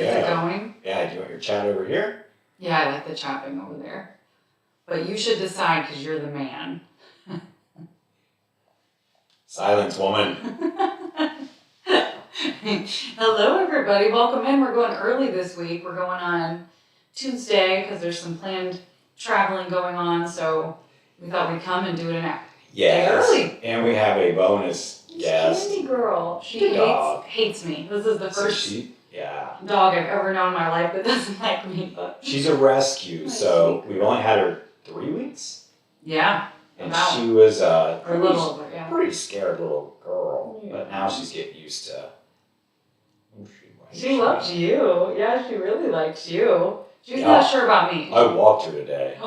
Is it going? Yeah, do you want your chat over here? Yeah, I like the chopping over there. But you should decide because you're the man. Silence, woman. Hello, everybody. Welcome in. We're going early this week. We're going on Tuesday because there's some planned traveling going on. So we thought we'd come and do it an hour. Yes. Early. And we have a bonus guest. Candy girl. She hates me. This is the first dog I've ever known in my life that doesn't like me. But she's a rescue, so we've only had her 3 weeks. Yeah. And she was pretty scared little girl. Yeah. But now she's getting used to. She loves you. Yeah, she really likes you. She's not sure about me. I walked her today.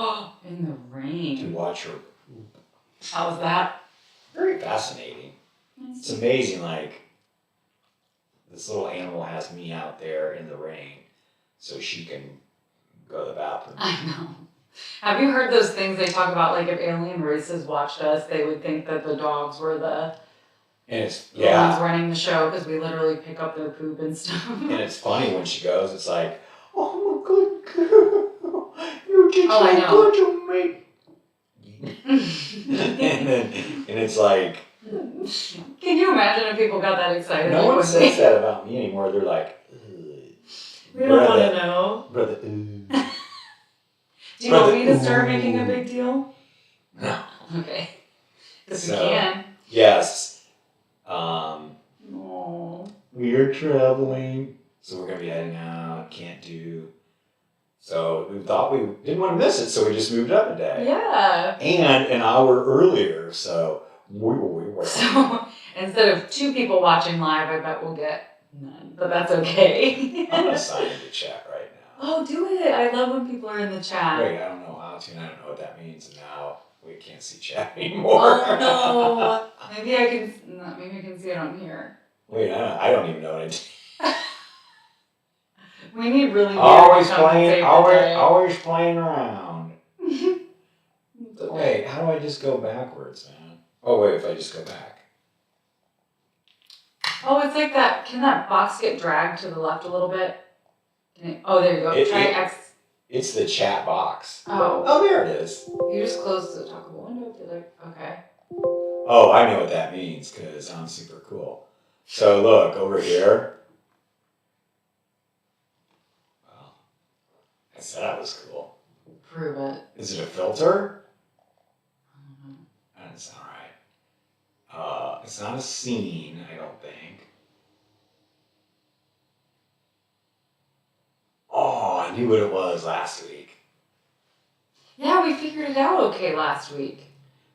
In the rain. To watch her. How was that? Very fascinating. It's amazing, like, this little animal has me out there in the rain so she can go to the bathroom. I know. Have you heard those things they talk about, like, if alien races watched us, they would think that the dogs were the ones running the show because we literally pick up their poop and stuff. And it's funny when she goes, it's like, oh, my good girl, you did so good to me. and it's like, can you imagine if people got that excited? No one says that about me anymore. They're like, we don't want to know. Brother, Do you want me to start making a big deal? No. Okay. Because we can. Yes. We are traveling, so we're going to be heading out. Can't do. So we thought we didn't want to miss it, so we just moved up a day. Yeah. And an hour earlier, so we were. So instead of 2 people watching live, I bet we'll get none, but that's okay. I'm going to sign into chat right now. Oh, do it. I love when people are in the chat. Wait, I don't know how to, and I don't know what that means, and now we can't see chat anymore. Oh, no. Maybe I can see it on here. Wait, I don't even know what I did. We need really always playing around. Wait, how do I just go backwards, man? Oh, wait, if I just go back. Oh, it's like that. Can that box get dragged to the left a little bit? There you go. Try X. It's the chat box. Oh, there it is. You just closed the toggle window. Okay. Oh, I know what that means because I'm super cool. So look, over here. Well, I said I was cool. Prove it. Is it a filter? That doesn't sound right. It's not a scene, I don't think. Oh, I knew what it was last week. Yeah, we figured it out okay last week.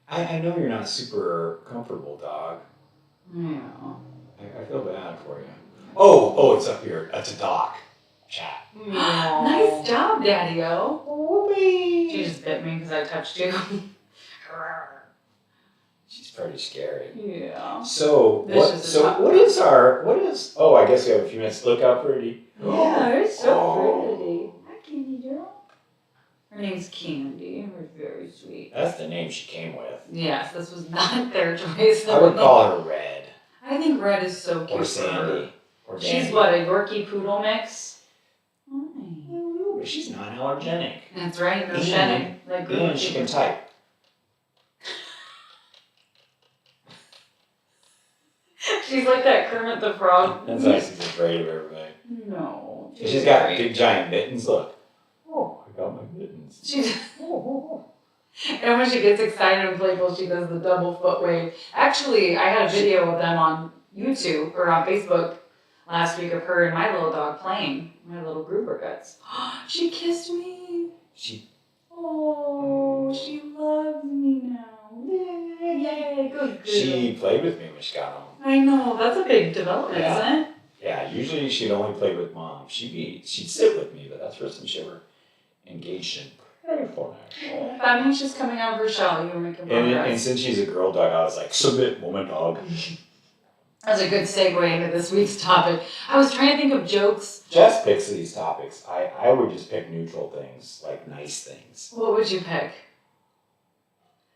I know you're not super comfortable, dog. Yeah. I feel bad for you. Oh, it's up here. It's a doc. Chat. Nice job, Daddy-O. Whoopee. She just bit me because I touched you. She's pretty scary. Yeah. So what is I guess we have a few minutes. Look how pretty. Yeah, it's so pretty. Hi, Candy girl. Her name's Candy. We're very sweet. That's the name she came with. Yes, this was not their choice. I would call her Red. I think Red is so cute. Or Sandy. Or Dandy. She's what, a Yorkie Poodle mix? But she's non-allergenic. That's right, no shedding. And she can type. She's like that Kermit the Frog. That's why she's afraid of everybody. No. She's got big giant mittens. Look. Oh, I got my mittens. And when she gets excited and playful, she does the double foot wave. Actually, I had a video of them on YouTube or on Facebook last week of her and my little dog playing. My little grouper guts. She kissed me. She loves me now. Yay, good. She played with me when she got home. I know, that's a big development, isn't it? Yeah, usually she'd only play with mom. She'd sit with me, but that's first time she ever engaged in playfulness. That means she's coming out of her shell. You were making progress. And since she's a girl dog, I was like, submit, woman dog. That's a good segue into this week's topic. I was trying to think of jokes. Jess picks these topics. I would just pick neutral things, like nice things. What would you pick?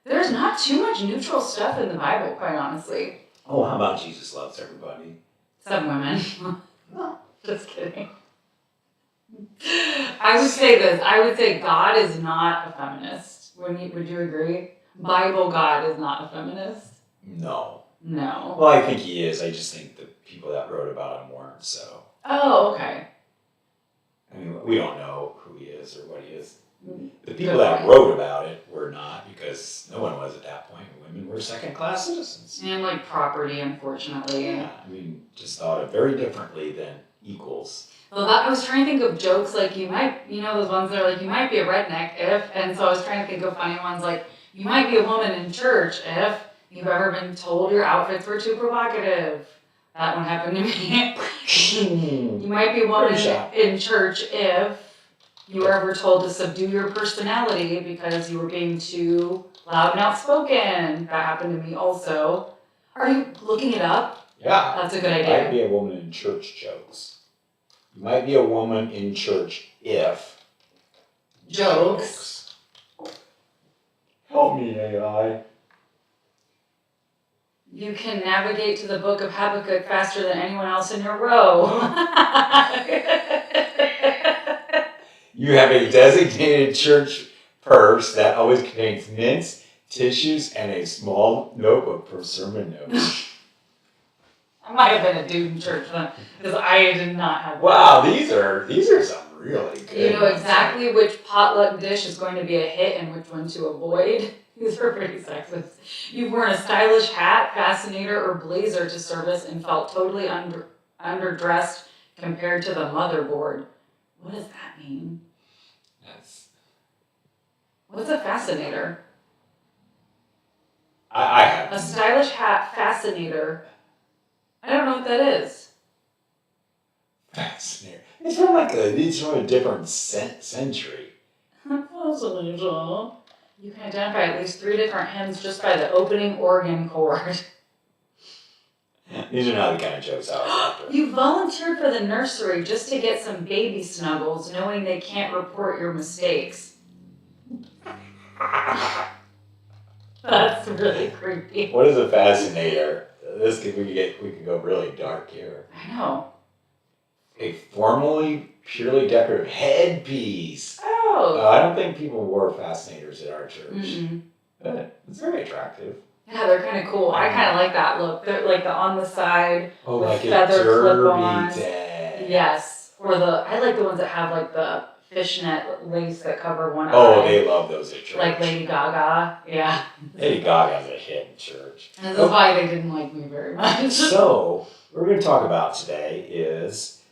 There's not too much neutral stuff in the Bible, quite honestly. Oh, how about Jesus loves everybody? Some women. No, just kidding. I would say this. I would say God is not a feminist. Would you agree? Bible God is not a feminist. No. No. Well, I think he is. I just think the people that wrote about him weren't, so. Oh, okay. I mean, we don't know who he is or what he is. The people Good that point. wrote about it were not, because no one was at that point. Women were second-class citizens. And like property, unfortunately. Yeah, I mean, just thought of very differently than equals. Well, I was trying to think of jokes like you might, those ones that are like, you might be a redneck if, and so I was trying to think of funny ones like, you might be a woman in church if you've ever been told your outfits were too provocative. That one happened to me. You might be a woman in church if you were ever told to subdue your personality because you were being too loud and outspoken. That happened to me also. Are you looking it up? Yeah. That's a good You idea. might be a woman in church jokes. You might be a woman in church if... Jokes. Help me, AI. You can navigate to the book of Habakkuk faster than anyone else in your row. You have a designated church purse that always contains mints, tissues, and a small notebook for sermon notes. I might have been a dude in church then, because I did not have. Wow, these are some really good. You know exactly which potluck dish is going to be a hit and which one to avoid. These are pretty sexist. You've worn a stylish hat, fascinator, or blazer to service and felt totally underdressed compared to the motherboard. What does that mean? What's a fascinator? I have a stylish hat, fascinator. I don't know what that is. Fascinator. It's from a different century. Fascinator. You can identify at least 3 different hymns just by the opening organ chord. These are not the kind of jokes I was after. You volunteered for the nursery just to get some baby snuggles, knowing they can't report your mistakes. That's really creepy. What is a fascinator? We could go really dark here. I know. A formally purely decorative headpiece. Oh. I don't think people wore fascinators at our church. Mm-mm. But it's very attractive. Yeah, they're kind of cool. I kind of like that look. They're like the on the side with like feather a clip-ons. tag. Yes. Or I like the ones that have like the fishnet lace that cover one eye. Oh, they love those at church. Like Lady Gaga. Yeah. Lady Gaga's a hit in church. And this is why they didn't like me very much. So, what we're going to talk about today is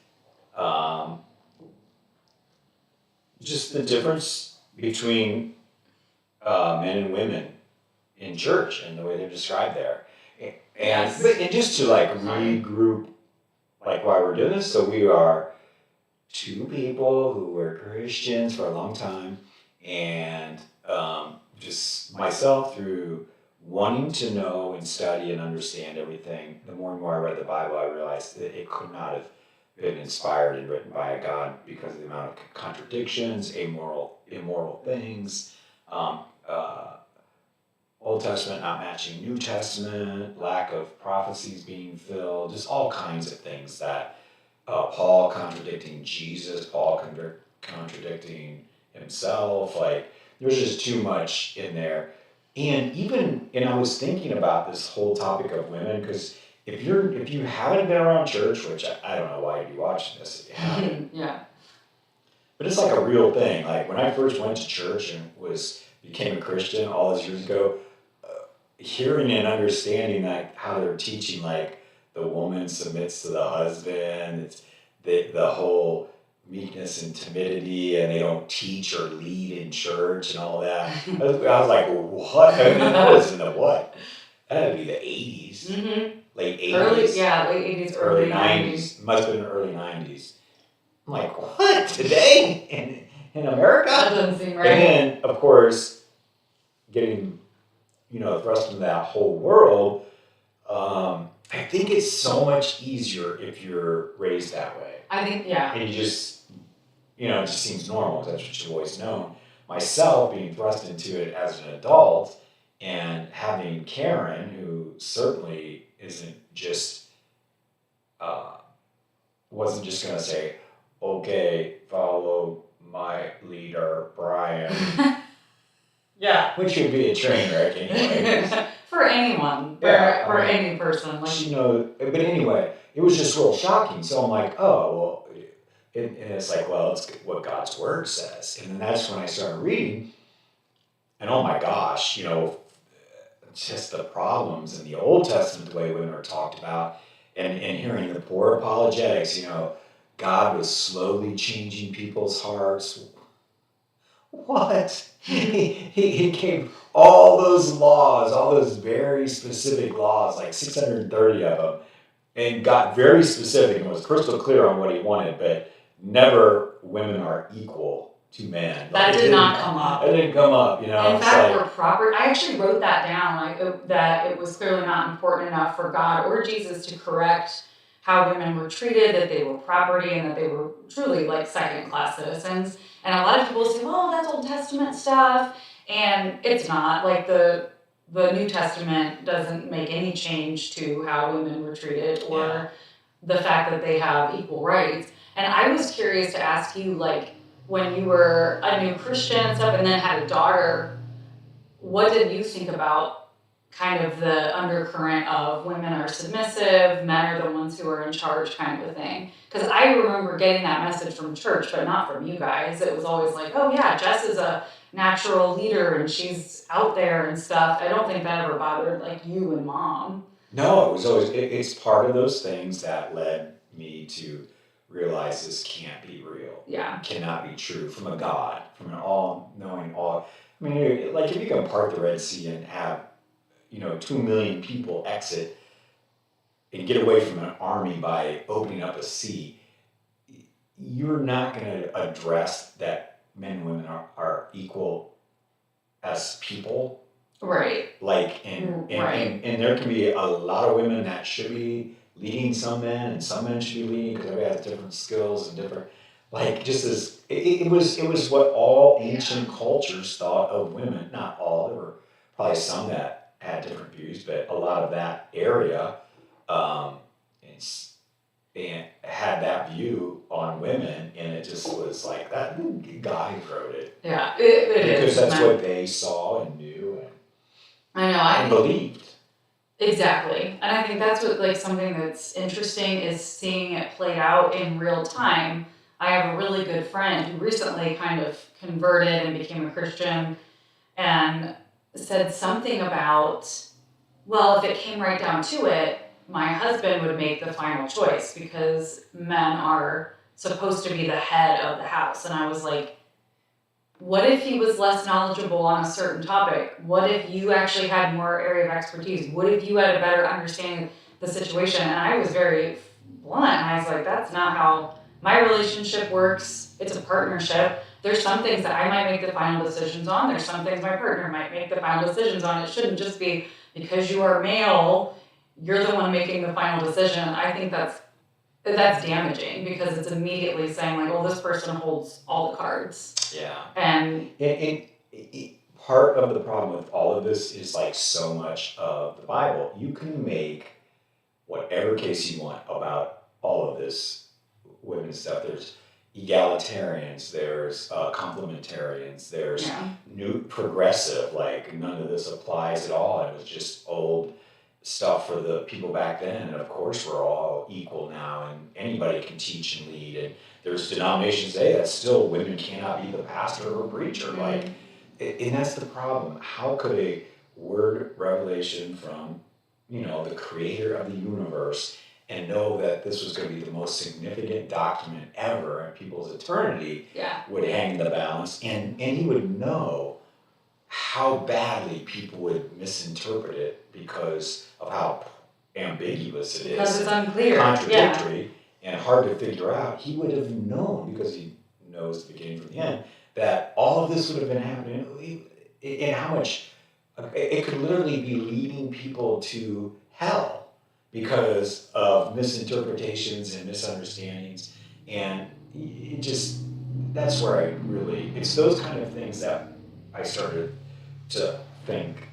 just the difference between men and women in church and the way they're described there. And just to regroup why we're doing this. So we are 2 people who were Christians for a long time, and just myself, through wanting to know and study and understand everything, the more and more I read the Bible, I realized that it could not have been inspired and written by a God because of the amount of contradictions, immoral things, Old Testament not matching New Testament, lack of prophecies being filled, just all kinds of things that Paul contradicting Jesus, Paul contradicting himself. There's just too much in there. And I was thinking about this whole topic of women, because if you haven't been around church, which I don't know why you'd be watching this if you haven't. Yeah. But it's like a real thing. Like when I first went to church and became a Christian all those years ago, hearing and understanding how they're teaching the woman submits to the husband, it's the whole meekness and timidity, and they don't teach or lead in church and all that. I was like, what? I mean, that was in the what? That had to be the 80s. Mm-hmm. Late 80s. Late 80s, early 90s. Must have been early 90s. I'm like, what? Today? In America? That doesn't seem right. And then, of course, getting thrust into that whole world, I think it's so much easier if you're raised that way. I think, yeah. And you just, it just seems normal. That's what you've always known. Myself being thrust into it as an adult and having Karen, who certainly isn't just, wasn't just going to say, okay, follow my leader, Brian. Yeah. Which would be a train wreck anyway. For anyone, for any person. Like, you know, but anyway, it was just real shocking. So I'm like, oh, well, and it's like, well, it's what God's word says. And then that's when I started reading. And oh my gosh, you know, just the problems in the Old Testament, the way women are talked about, and hearing the poor apologetics, you know, God was slowly changing people's hearts. What? He gave all those laws, all those very specific laws, like 630 of them, and got very specific and was crystal clear on what he wanted, but never women are equal to men. That did not come up. That didn't come up, you know. In fact, we're proper. I actually wrote that down, like that it was clearly not important enough for God or Jesus to correct how women were treated, that they were property, and that they were truly like second-class citizens. And a lot of people say, "Well, that's Old Testament stuff," and it's not. Like the New Testament doesn't make any change to how women were treated or the fact that they have equal rights. And I was curious to ask you, like, when you were a new Christian and stuff, and then had a daughter, what did you think about kind of the undercurrent of women are submissive, men are the ones who are in charge kind of a thing? Because I remember getting that message from church, but not from you guys. It was always like, oh yeah, Jess is a natural leader and she's out there and stuff. I don't think that ever bothered like you and mom. No, it was always, it's part of those things that led me to realize this can't be real. Yeah. It cannot be true from a God, from an all-knowing, I mean, like if you can part the Red Sea and have, 2 million people exit and get away from an army by opening up a sea, you're not going to address that men and women are equal as people. Right. Like, and there can be a lot of women that should be leading some men, and some men should be leading because everybody has different skills and different, like, just as, it was what all ancient cultures thought of women. Not all, there were probably some that had different views, but a lot of that area, and had that view on women, and it just was like, that guy wrote it. Yeah, it because is. That's what they saw and knew and believed. Exactly. And I think that's what, like, something that's interesting is seeing it played out in real time. I have a really good friend who recently kind of converted and became a Christian and said something about, well, if it came right down to it, my husband would make the final choice because men are supposed to be the head of the house. And I was like, what if he was less knowledgeable on a certain topic? What if you actually had more area of expertise? What if you had a better understanding of the situation? And I was very blunt. And I was like, that's not how my relationship works. It's a partnership. There's some things that I might make the final decisions on. There's some things my partner might make the final decisions on. It shouldn't just be because you are male, you're the one making the final decision. I think that's damaging because it's immediately saying like, well, this person holds all the cards. Yeah. And part of the problem with all of this is like so much of the Bible. You can make whatever case you want about all of this women stuff. There's egalitarians, there's complementarians, there's new progressive, like none of this applies at all. It was just old stuff for the people back then, and of course we're all equal now and anybody can teach and lead, and there's denominations today that still women cannot be the pastor or preacher, like, and that's the problem. How could a word revelation from the creator of the universe and know that this was going to be the most significant document ever in people's eternity would hang in the balance, and he would know how badly people would misinterpret it because of how ambiguous it is. Because it's unclear. Contradictory and hard to figure out. He would have known, because he knows the beginning from the end, that all of this would have been happening, and how much it could literally be leading people to hell because of misinterpretations and misunderstandings. And it just, that's where I really, it's those kind of things that I started to think,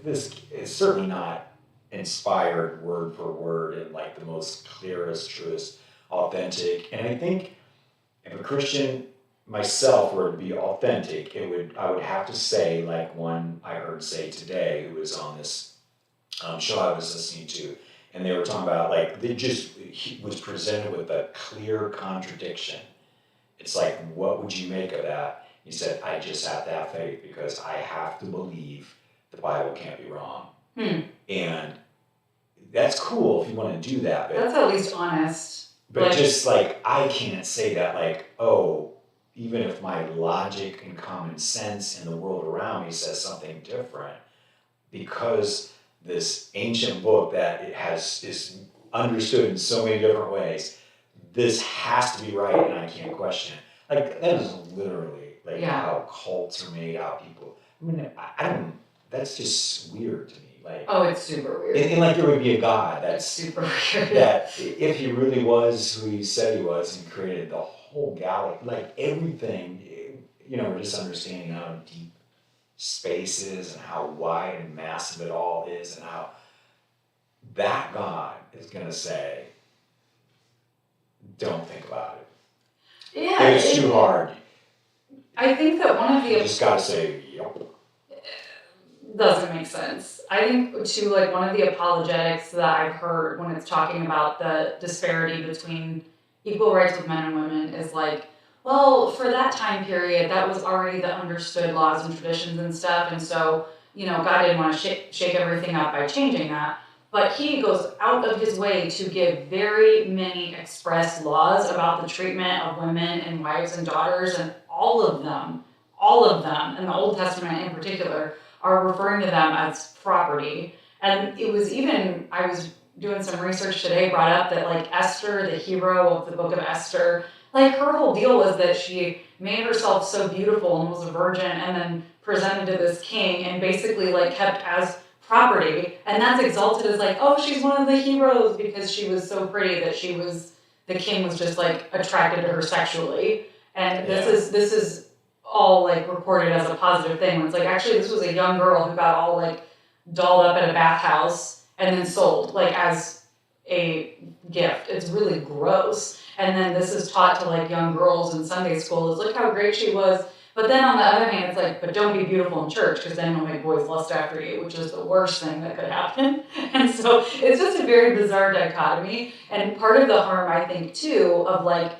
this is certainly not inspired word for word and like the most clearest, truest, authentic. And I think if a Christian myself were to be authentic, I would have to say, like one I heard say today, who was on this show I was listening to, and they were talking about like he was presented with a clear contradiction. It's like, what would you make of that? He said, I just have to have faith because I have to believe the Bible can't be wrong. And that's cool if you want to do that. But that's at least honest. But just like, I can't say that like, oh, even if my logic and common sense in the world around me says something different, because this ancient book that is understood in so many different ways, this has to be right and I can't question it. Like, that is literally like how cults are made, how people, I mean, I don't, that's just weird to me. Like, oh, it's super weird. And like there would be a God that's super weird. That if he really was who he said he was and created the whole galaxy, like everything, you know, we're just understanding how deep space is and how wide and massive it all is, and how that God is going to say, don't think about it. Yeah. It's too hard. I think that one of the... You just got to say, yep. Doesn't make sense. I think too, like one of the apologetics that I've heard when it's talking about the disparity between equal rights with men and women is like, well, for that time period, that was already the understood laws and traditions and stuff, and so, you know, God didn't want to shake everything up by changing that. But he goes out of his way to give very many express laws about the treatment of women and wives and daughters, and all of them, in the Old Testament in particular, are referring to them as property. And it was even, I was doing some research today, brought up that like Esther, the hero of the book of Esther, like her whole deal was that she made herself so beautiful and was a virgin and then presented to this king and basically like kept as property. And that's exalted as like, oh, she's one of the heroes because she was so pretty that the king was just like attracted to her sexually. And this is all like reported as a positive thing. It's like, actually, this was a young girl who got all like dolled up at a bathhouse and then sold like as a gift. It's really gross. And then this is taught to like young girls in Sunday school is look how great she was. But then on the other hand, it's like, but don't be beautiful in church because then you'll make boys lust after you, which is the worst thing that could happen. And so it's just a very bizarre dichotomy. And part of the harm, I think, too, of like,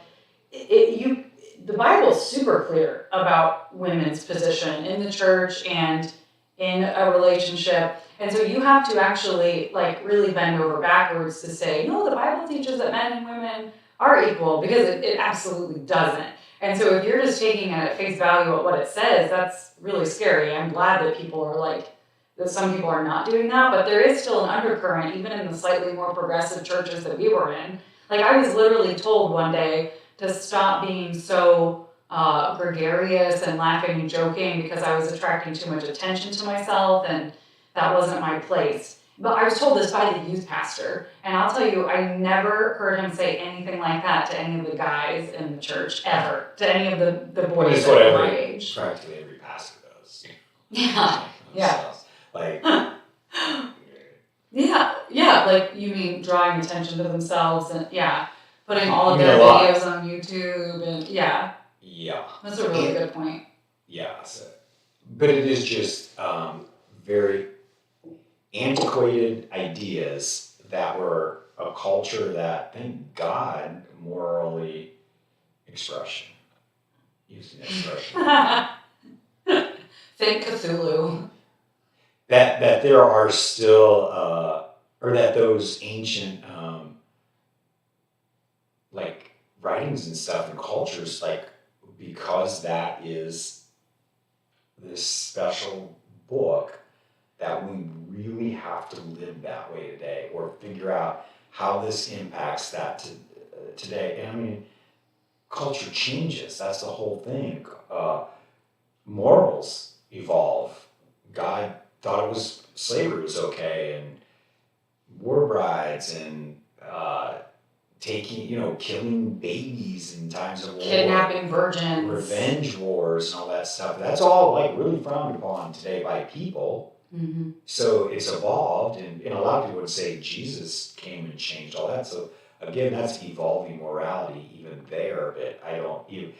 the Bible's super clear about women's position in the church and in a relationship. And so you have to actually like really bend over backwards to say, no, the Bible teaches that men and women are equal, because it absolutely doesn't. And so if you're just taking it at face value at what it says, that's really scary. I'm glad that people are like, that some people are not doing that, but there is still an undercurrent, even in the slightly more progressive churches that we were in. Like I was literally told one day to stop being so gregarious and laughing and joking because I was attracting too much attention to myself and that wasn't my place. But I was told this by the youth pastor, and I'll tell you, I never heard him say anything like that to any of the guys in the church, ever, to any of the boys that were my age. Practically every pastor does. Yeah, yeah. Like, yeah, like you mean drawing attention to themselves and putting all of their videos on YouTube and yeah. That's a really good point. Yeah, but it is just very antiquated ideas that were a culture that, thank God, morally expression. Using expression. Thank Cthulhu. That there are still, or that those ancient, like, writings and stuff and cultures, like, because that is this special book that we really have to live that way today or figure out how this impacts that today. And I mean, culture changes. That's the whole thing. Morals evolve. God thought slavery was okay, and war brides and killing babies in times of war. Kidnapping virgins. Revenge wars and all that stuff. That's all like really frowned upon today by people. So it's evolved, and a lot of people would say Jesus came and changed all that. So again, that's evolving morality even there, but I don't even,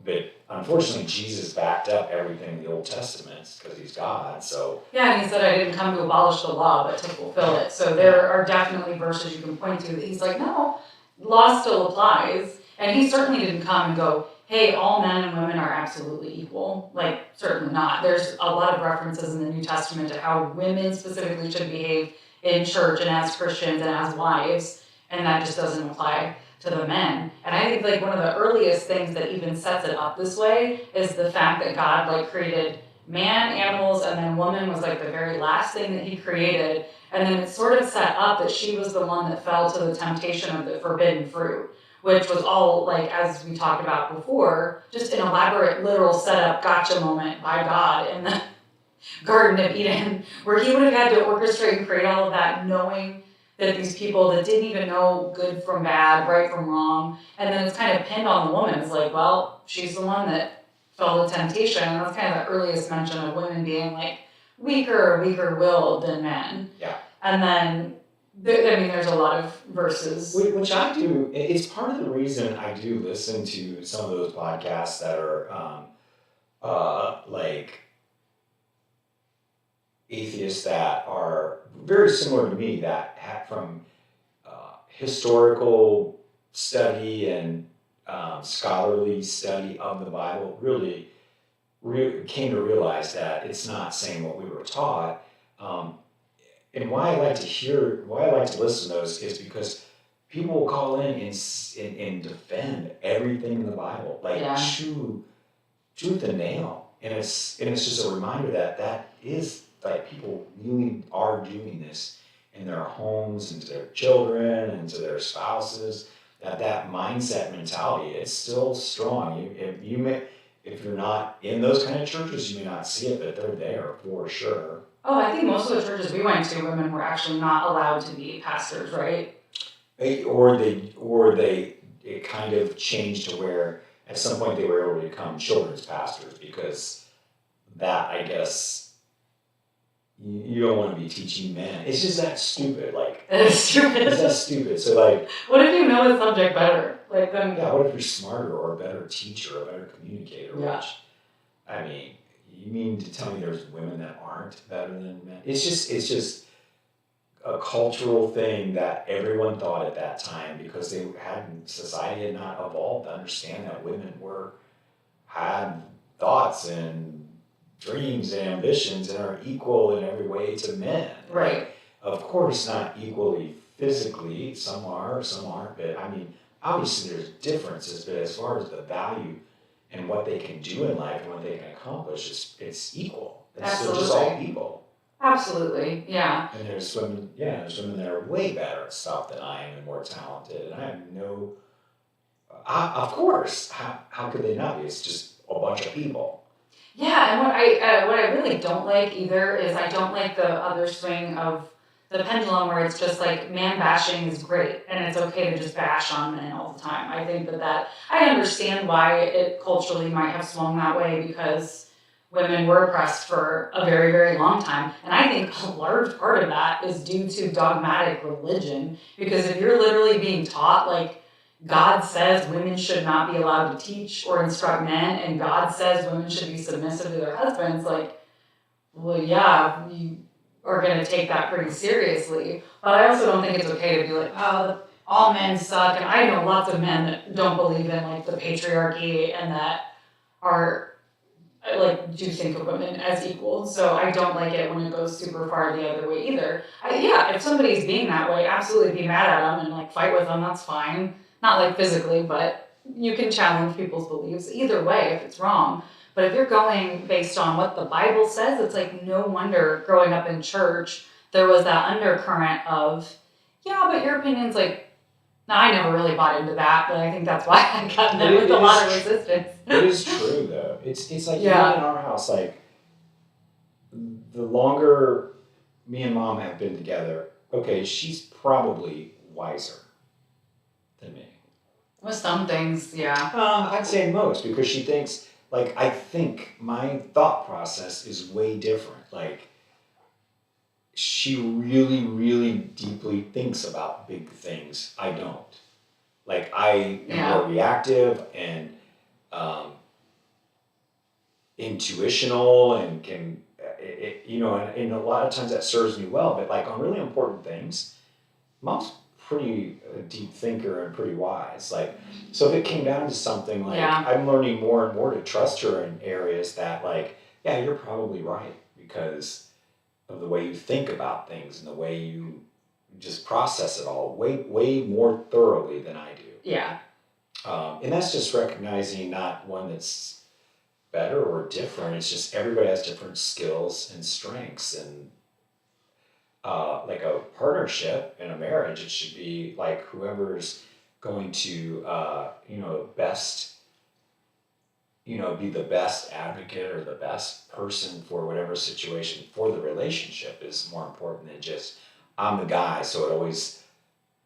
but unfortunately Jesus backed up everything in the Old Testament because he's God, so. Yeah, and he said, I didn't come to abolish the law, but to fulfill it. So there are definitely verses you can point to that he's like, no, law still applies. And he certainly didn't come and go, hey, all men and women are absolutely equal. Like, certainly not. There's a lot of references in the New Testament to how women specifically should behave in church and as Christians and as wives, and that just doesn't apply to the men. And I think like one of the earliest things that even sets it up this way is the fact that God like created man, animals, and then woman was like the very last thing that he created. And then it's sort of set up that she was the one that fell to the temptation of the forbidden fruit, which was all like, as we talked about before, just an elaborate literal setup gotcha moment by God in the Garden of Eden, where he would have had to orchestrate and create all of that knowing that these people that didn't even know good from bad, right from wrong, and then it's kind of pinned on the woman. It's like, well, she's the one that fell to temptation, and that's kind of the earliest mention of women being like weaker willed than men. Yeah. And then, there's a lot of verses. Which I do, it's part of the reason I do listen to some of those podcasts that are like atheists that are very similar to me, that have from historical study and scholarly study of the Bible really came to realize that it's not saying what we were taught. And why I like to listen to those is because people will call in and defend everything in the Bible, like tooth and nail. And it's just a reminder that is like people really are doing this in their homes and to their children and to their spouses. That mindset mentality, it's still strong. If you're not in those kind of churches, you may not see it, but they're there for sure. Oh, I think most of the churches we went to, women were actually not allowed to be pastors, right? Or it kind of changed to where at some point they were able to become children's pastors, because that, I guess, you don't want to be teaching men. It's just that stupid. Like, It's stupid. It's that stupid. So like, what if you know the subject better? Like then. Yeah. What if you're smarter or a better teacher or a better communicator? Yeah. Which, I mean, you mean to tell me there's women that aren't better than men? It's just a cultural thing that everyone thought at that time, because society had not evolved to understand that women had thoughts and dreams and ambitions and are equal in every way to men. Right. Like, of course, not equally physically. Some are, some aren't. But I mean, obviously there's differences. But as far as the value and what they can do in life and what they can accomplish, it's equal. It's still just all people. Absolutely, yeah. And there's women that are way better at stuff than I am and more talented. And I have of course, how could they not be? It's just a bunch of people. Yeah, and what I really don't like either is I don't like the other swing of the pendulum where it's just like man bashing is great and it's okay to just bash on men all the time. I think that I understand why it culturally might have swung that way, because women were oppressed for a very, very long time. And I think a large part of that is due to dogmatic religion, because if you're literally being taught like God says women should not be allowed to teach or instruct men, and God says women should be submissive to their husbands, like, well, yeah, you are going to take that pretty seriously. But I also don't think it's okay to be like, oh, all men suck. And I know lots of men that don't believe in like the patriarchy and that are like do think of women as equal. So I don't like it when it goes super far the other way either. If somebody's being that way, absolutely be mad at them and like fight with them. That's fine. Not like physically, but you can challenge people's beliefs either way if it's wrong. But if you're going based on what the Bible says, it's like no wonder growing up in church, there was that undercurrent of, yeah, but your opinion's like, no, I never really bought into that, but I think that's why I got met with a lot of resistance. It is true though. It's like even in our house, like the longer me and Mom have been together, okay, she's probably wiser than me. With some things, yeah. I'd say most, because she thinks, like, I think my thought process is way different. Like, she really, really deeply thinks about big things. I don't. Like, I am more reactive and intuitional and can, and a lot of times that serves me well, but like on really important things, Mom's pretty a deep thinker and pretty wise. Like, so if it came down to something, like, I'm learning more and more to trust her in areas that, like, yeah, you're probably right because of the way you think about things and the way you just process it all way more thoroughly than I do. Yeah. And that's just recognizing not one that's better or different. It's just everybody has different skills and strengths, and like a partnership in a marriage, it should be like whoever's going to best be the best advocate or the best person for whatever situation for the relationship is more important than just I'm the guy, so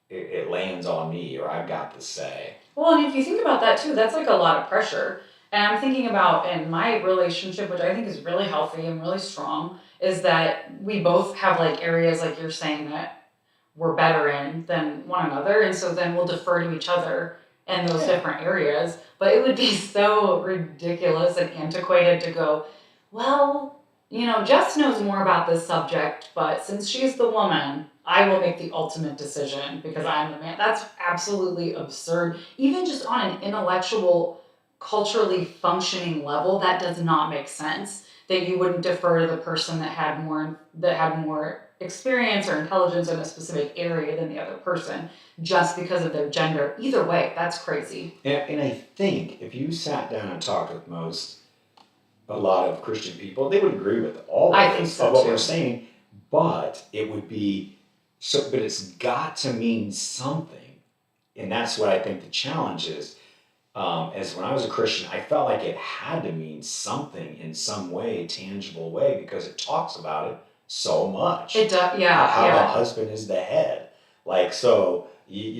it lands on me or I've got the say. Well, and if you think about that too, that's like a lot of pressure. And I'm thinking about in my relationship, which I think is really healthy and really strong, is that we both have like areas like you're saying that we're better in than one another. And so then we'll defer to each other in those different areas. But it would be so ridiculous and antiquated to go, well, Jess knows more about this subject, but since she's the woman, I will make the ultimate decision because I'm the man. That's absolutely absurd. Even just on an intellectual, culturally functioning level, that does not make sense. That you wouldn't defer to the person that had more experience or intelligence in a specific area than the other person just because of their gender. Either way, that's crazy. And I think if you sat down and talked with a lot of Christian people, they would agree with all of what we're saying, but it would be but it's got to mean something. And that's what I think the challenge is. As when I was a Christian, I felt like it had to mean something in some way, tangible way, because it talks about it so much. It does, yeah. How the husband is the head. Like, so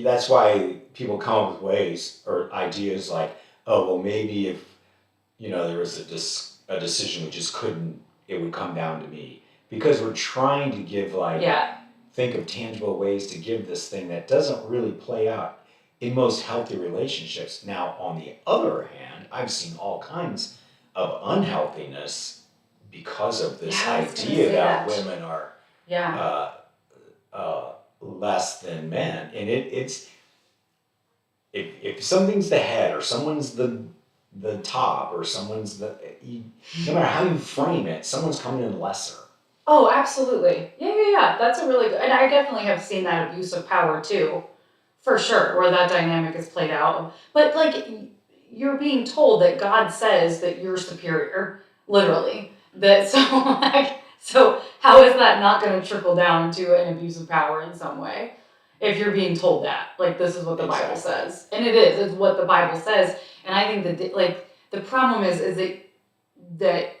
that's why people come up with ways or ideas like, oh, well, maybe if, there was a decision we just couldn't, it would come down to me. Because we're trying to give think of tangible ways to give this thing that doesn't really play out in most healthy relationships. Now, on the other hand, I've seen all kinds of unhealthiness because of this idea that women are less than men. And it's if something's the head or someone's the top or someone's no matter how you frame it, someone's coming in lesser. Oh, absolutely. Yeah. That's a really good, and I definitely have seen that abuse of power too, for sure, where that dynamic is played out. But like, you're being told that God says that you're superior, literally. So how is that not going to trickle down to an abuse of power in some way? If you're being told that, like, this is what the Bible says, and it's what the Bible says. And I think that the problem is that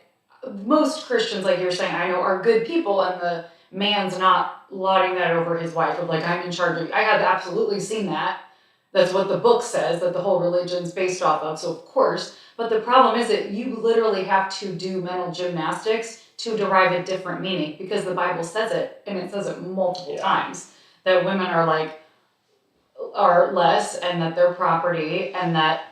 most Christians, like you're saying, I know, are good people, and the man's not lauding that over his wife of like, I'm in charge of you. I have absolutely seen that. That's what the book says, that the whole religion's based off of, so of course. But the problem is that you literally have to do mental gymnastics to derive a different meaning, because the Bible says it, and it says it multiple times, that women are less, and that they're property, and that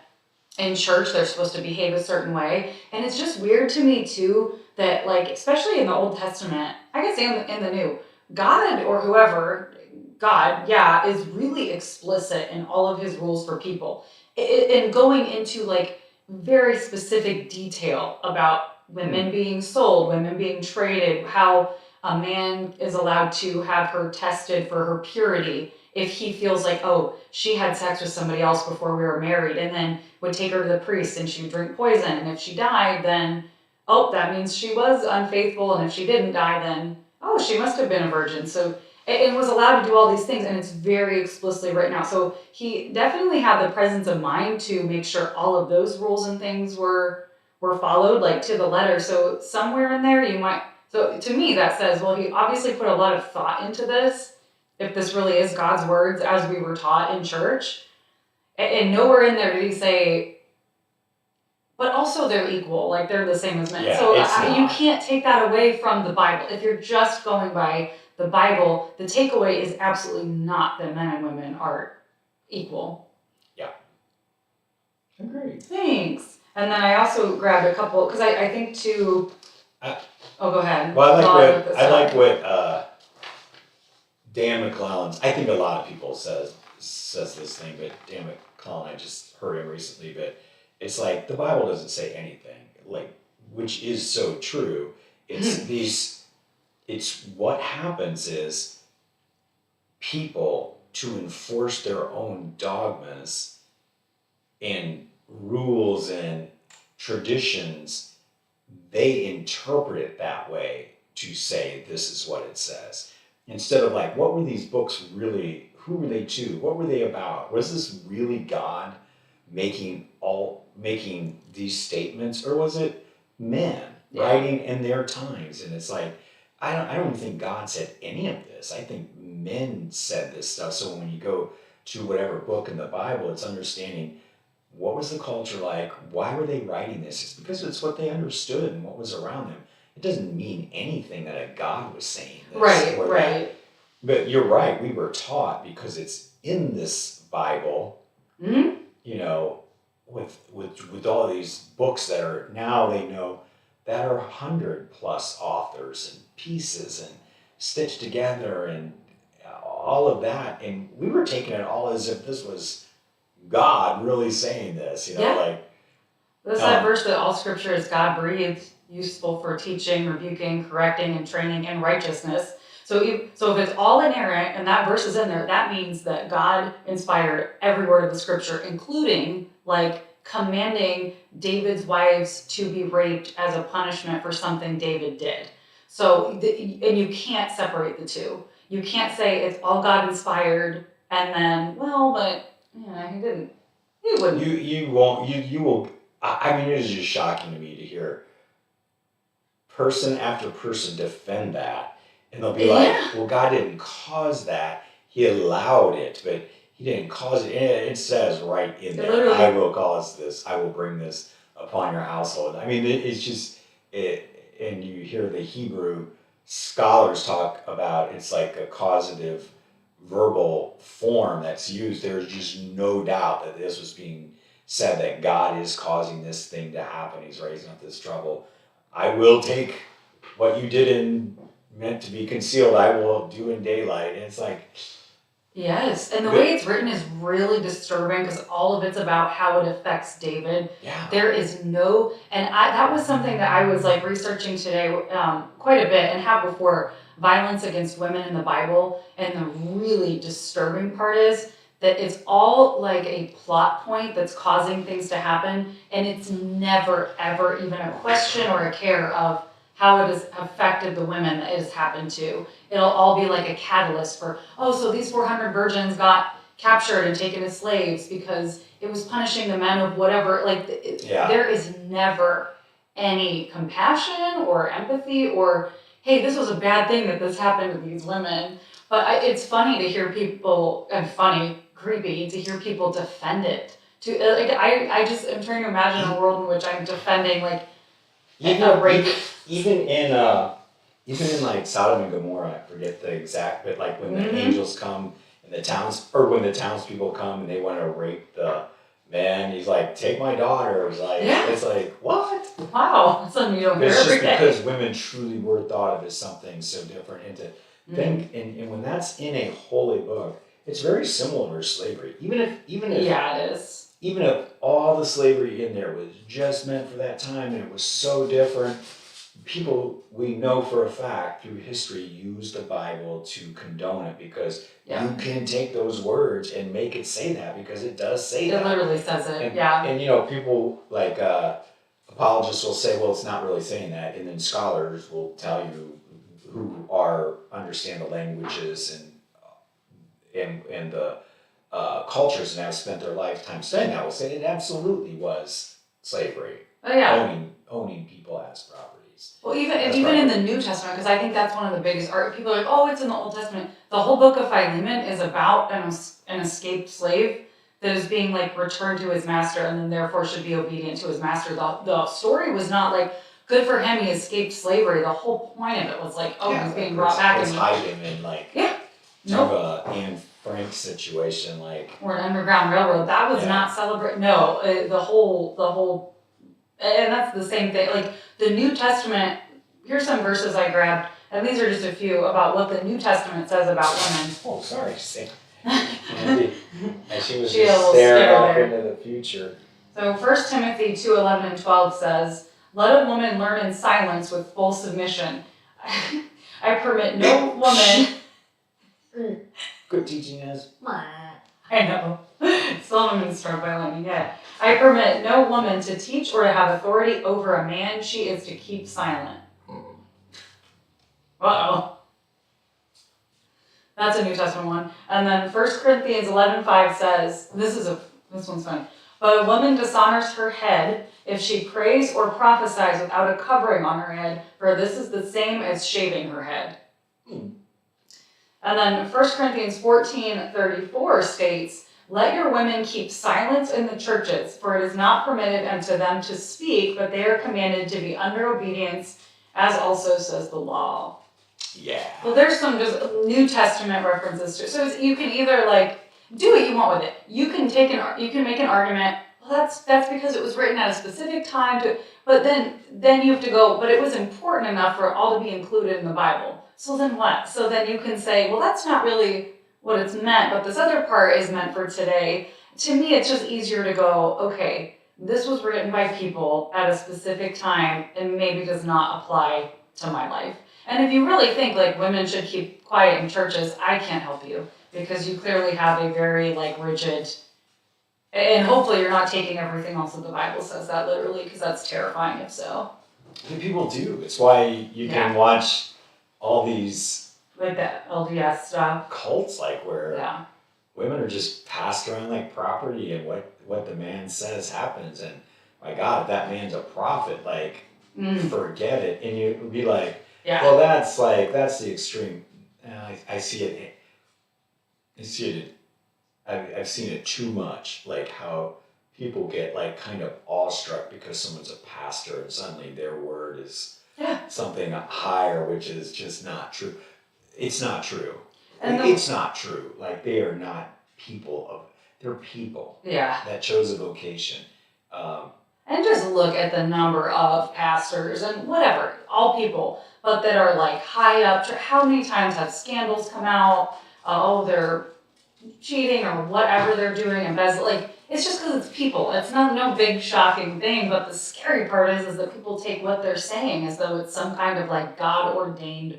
in church they're supposed to behave a certain way. And it's just weird to me too that, like, especially in the Old Testament, I can say in the New, God or whoever, God, is really explicit in all of his rules for people, and going into like very specific detail about women being sold, women being traded, how a man is allowed to have her tested for her purity if he feels like, oh, she had sex with somebody else before we were married, and then would take her to the priest and she would drink poison. And if she died, then, oh, that means she was unfaithful. And if she didn't die, then, oh, she must have been a virgin. So, and was allowed to do all these things, and it's very explicitly written out. So he definitely had the presence of mind to make sure all of those rules and things were followed, like, to the letter. So somewhere in there so to me that says, well, he obviously put a lot of thought into this, if this really is God's words as we were taught in church. And nowhere in there did he say, but also they're equal, like they're the same as men. So you can't take that away from the Bible. If you're just going by the Bible, the takeaway is absolutely not that men and women are equal. Yeah. Agreed. Thanks. And then I also grabbed a couple, because I think too, go ahead. Well, I like what Dan McClellan's, I think a lot of people says this thing, but Dan McClellan, I just heard him recently, but it's like the Bible doesn't say anything, like, which is so true. It's what happens is people, to enforce their own dogmas and rules and traditions, they interpret it that way to say this is what it says. Instead of like, what were these books really, who were they to? What were they about? Was this really God making these statements, or was it men writing in their times? And it's like, I don't think God said any of this. I think men said this stuff. So when you go to whatever book in the Bible, it's understanding what was the culture like, why were they writing this? It's because it's what they understood and what was around them. It doesn't mean anything that a God was saying this. Right. But you're right, we were taught because it's in this Bible, you know, with all these books that are, now they know that are 100+ authors and pieces and stitched together and all of that. And we were taking it all as if this was God really saying this, like. That's that verse that all scripture is God breathed, useful for teaching, rebuking, correcting, and training in righteousness. So if it's all inerrant and that verse is in there, that means that God inspired every word of the scripture, including like commanding David's wives to be raped as a punishment for something David did. So, and you can't separate the two. You can't say it's all God inspired and then, he didn't. He wouldn't. You won't. You will. I mean, it is just shocking to me to hear person after person defend that, and they'll be like, "Well, God didn't cause that; He allowed it, but He didn't cause it." And it says right in there, Literally. "I will cause this. I will bring this upon your household." I mean, it's just it, and you hear the Hebrew scholars talk about it's like a causative verbal form that's used. There's just no doubt that this was being said, that God is causing this thing to happen. He's raising up this trouble. I will take what you did and meant to be concealed, I will do in daylight. And it's like, yes, and the way it's written is really disturbing because all of it's about how it affects David. Yeah. There is no, and that was something that I was like researching today quite a bit and have before, violence against women in the Bible. And the really disturbing part is that it's all like a plot point that's causing things to happen, and it's never ever even a question or a care of how it has affected the women that it has happened to. It'll all be like a catalyst for, so these 400 virgins got captured and taken as slaves because it was punishing the men of whatever. There is never any compassion or empathy or, hey, this was a bad thing that this happened to these women. But it's funny to hear people, creepy to hear people defend it. I just am trying to imagine a world in which I'm defending even in like Sodom and Gomorrah, I forget the exact, but like when the angels come and when the townspeople come and they want to rape the man, he's like, take my daughters. It's like, what? Wow, something you don't hear every day. It's just because women truly were thought of as something so different, and to think, and when that's in a holy book, it's very similar to slavery. Even if it is. Even if all the slavery in there was just meant for that time and it was so different, people, we know for a fact through history, use the Bible to condone it because you can take those words and make it say that because it does say that. It literally says it, And people like apologists will say, well, it's not really saying that, and then scholars will tell you who understand the languages and the cultures and have spent their lifetime studying that will say it absolutely was slavery. Oh yeah. Owning people as properties. Well, even in the New Testament, because I think that's one of the biggest people are like, it's in the Old Testament. The whole book of Philemon is about an escaped slave that is being returned to his master and then therefore should be obedient to his master. The story was not like, good for him, he escaped slavery. The whole point of it was like, oh, he's being brought back. Let's hide him in like Nope. a Anne Frank situation, like Or an Underground Railroad. That was not celebrated. No, the whole, and that's the same thing. Like the New Testament, here's some verses I grabbed, and these are just a few about what the New Testament says about women. Oh, sorry, Andy. And she was She just will staring stare off there. into the future. So 1 Timothy 2:11 and 12 says, "Let a woman learn in silence with full submission. I permit no woman." Good teaching is. I know. Still haven't start by learning yet. "I permit no woman to teach or to have authority over a man. She is to keep silent." Uh-oh. That's a New Testament one. And then 1 Corinthians 11:5 says, this one's funny. "But a woman dishonors her head if she prays or prophesies without a covering on her head, for this is the same as shaving her head." And then 1 Corinthians 14:34 states, "Let your women keep silence in the churches, for it is not permitted unto them to speak, but they are commanded to be under obedience, as also says the law." Yeah. Well, there's some just New Testament references to it. So you can either like do what you want with it. You can make an argument. Well, that's because it was written at a specific time. But then you have to go. But it was important enough for it all to be included in the Bible. So then what? So then you can say, well, that's not really what it's meant. But this other part is meant for today. To me, it's just easier to go, okay, this was written by people at a specific time and maybe does not apply to my life. And if you really think like women should keep quiet in churches, I can't help you because you clearly have a very like rigid, and hopefully you're not taking everything else that the Bible says that literally, because that's terrifying if so. And people do. It's why you can watch all these like that LDS stuff. Cults like where women are just passed around like property, and what the man says happens. And my God, if that man's a prophet, like forget it. And you would be like, well, that's the extreme. I see it. I've seen it too much. Like how people get like kind of awestruck because someone's a pastor and suddenly their word is something higher, which is just not true. It's not true. It's not true. Like they are not people they're people that chose a vocation. And just look at the number of pastors and whatever, all people, but that are like high up. How many times have scandals come out? They're cheating or whatever they're doing, embezzle. Like it's just because it's people. It's no big shocking thing. But the scary part is that people take what they're saying as though it's some kind of like God ordained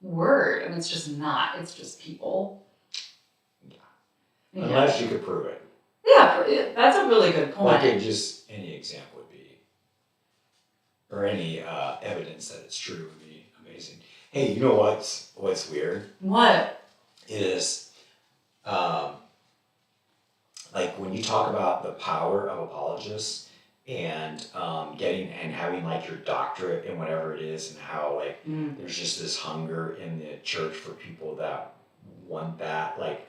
word, and it's just not. It's just people. Unless you could prove it. Yeah, that's a really good point. Like just any example would be, or any evidence that it's true would be amazing. Hey, you know what's weird? What? Is like when you talk about the power of apologists and getting and having like your doctorate in whatever it is, and how like there's just this hunger in the church for people that want that. Like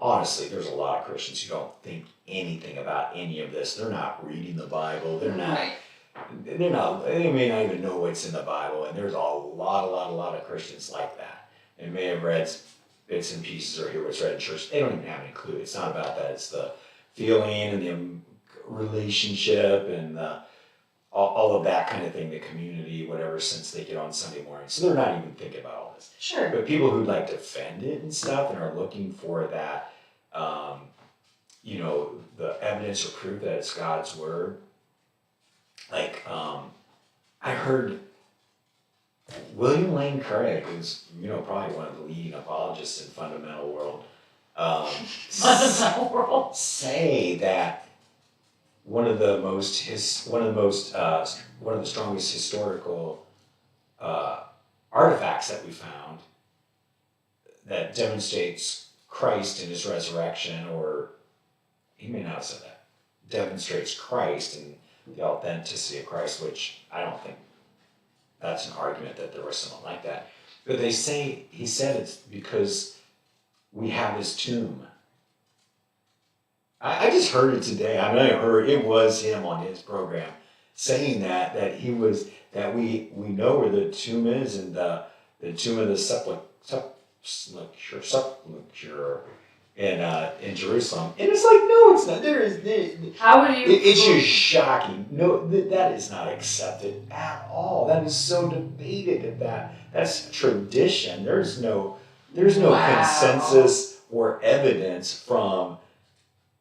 honestly, there's a lot of Christians who don't think anything about any of this. They're not reading the Bible. They're not. Right. They may not even know what's in the Bible. And there's a lot of Christians like that. They may have read bits and pieces or hear what's read in church. They don't even have any clue. It's not about that. It's the feeling and the relationship and all of that kind of thing, the community, whatever, since they get on Sunday morning. So they're not even thinking about all this. Sure. But people who like defend it and stuff and are looking for that, the evidence or proof that it's God's word. Like, I heard William Lane Craig, who's, probably one of the leading apologists in fundamental world, say that one of the strongest historical artifacts that we found that demonstrates Christ and his resurrection, or he may not have said that, demonstrates Christ and the authenticity of Christ, which I don't think that's an argument that there was someone like that. But he said it's because we have his tomb. I just heard it today. I heard it was him on his program saying that he was, that we know where the tomb is, and the tomb of the sepulchre in Jerusalem. And it's like, no, it's not. How would you? It's just shocking. No, that is not accepted at all. That is so debated. That's tradition. There's no Wow. consensus or evidence from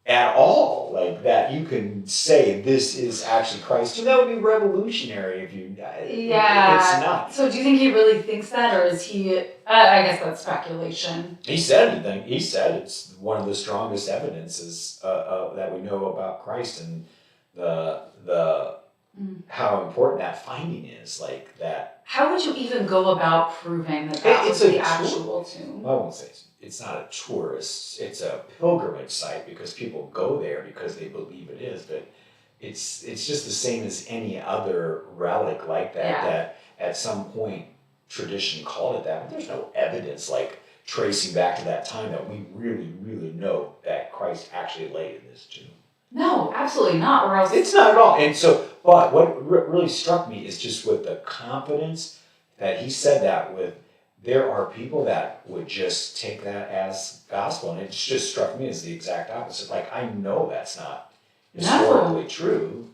at all, like that you can say this is actually Christ. So that would be revolutionary if you. Yeah. It's not. So do you think he really thinks that, or is he? I guess that's speculation. He said anything. He said it's one of the strongest evidences that we know about Christ, and the how important that finding is. Like that. How would you even go about proving that was the actual tomb? I won't say it's not a tourist. It's a pilgrimage site because people go there because they believe it is. But it's just the same as any other relic like that. Yeah. That at some point tradition called it that. But there's no evidence like tracing back to that time that we really, really know that Christ actually lay in this tomb. No, absolutely not. Or else It's not at all. And so, but what really struck me is just with the confidence that he said that with. There are people that would just take that as gospel, and it just struck me as the exact opposite. Like, I know that's not historically true.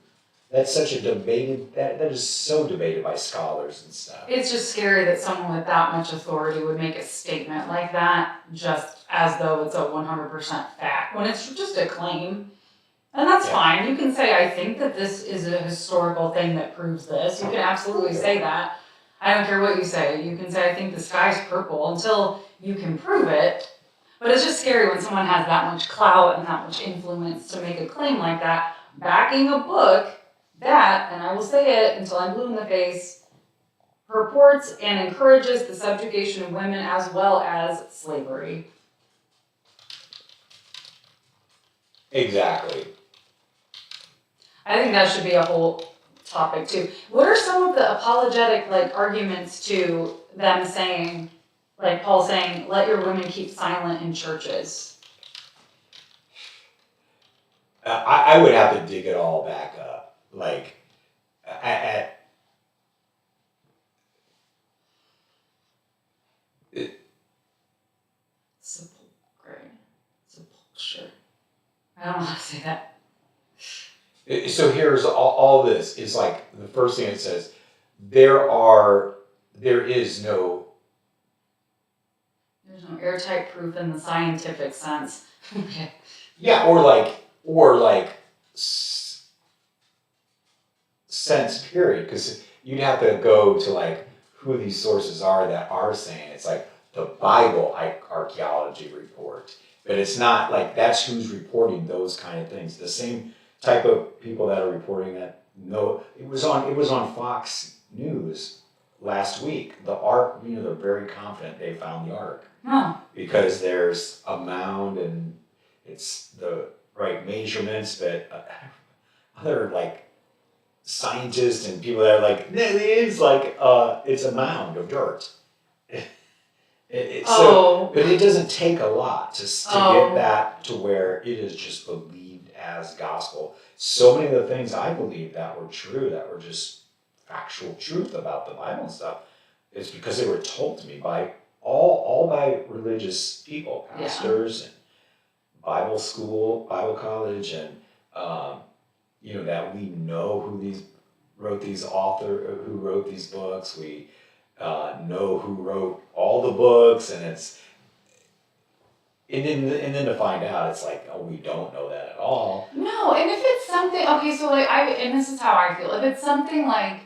That's such a debated, that is so debated by scholars and stuff. It's just scary that someone with that much authority would make a statement like that, just as though it's a 100% fact, when it's just a claim. And that's fine. You can say, I think that this is a historical thing that proves this. You can absolutely say that. I don't care what you say. You can say, I think the sky's purple, until you can prove it. But it's just scary when someone has that much clout and that much influence to make a claim like that, backing a book that, and I will say it until I'm blue in the face, purports and encourages the subjugation of women as well as slavery. Exactly. I think that should be a whole topic too. What are some of the apologetic arguments to them saying, like Paul saying, let your women keep silent in churches? I would have to dig it all back up. Like, Sepulchre. I don't know how to say that. So here's all this is like the first thing it says. There is no. There's no airtight proof in the scientific sense. Okay. Yeah, or like sense period, because you'd have to go to like who these sources are that are saying it's like the Bible archaeology report, but it's not like that's who's reporting those kind of things. The same type of people that are reporting that. No, it was on Fox News last week. The ark, they're very confident they found the ark. Oh. Because there's a mound and it's the right measurements, but other like scientists and people that are like, it is like it's a mound of dirt. So, but it doesn't take a lot to get that to where it is just believed as gospel. So many of the things I believe that were true, that were just factual truth about the Bible and stuff, is because they were told to me by all by religious people, pastors and Bible school, Bible college, and that we know who wrote these books. We know who wrote all the books, and then to find out, it's like, oh, we don't know that at all. No, and if it's something, okay, so and this is how I feel. If it's something like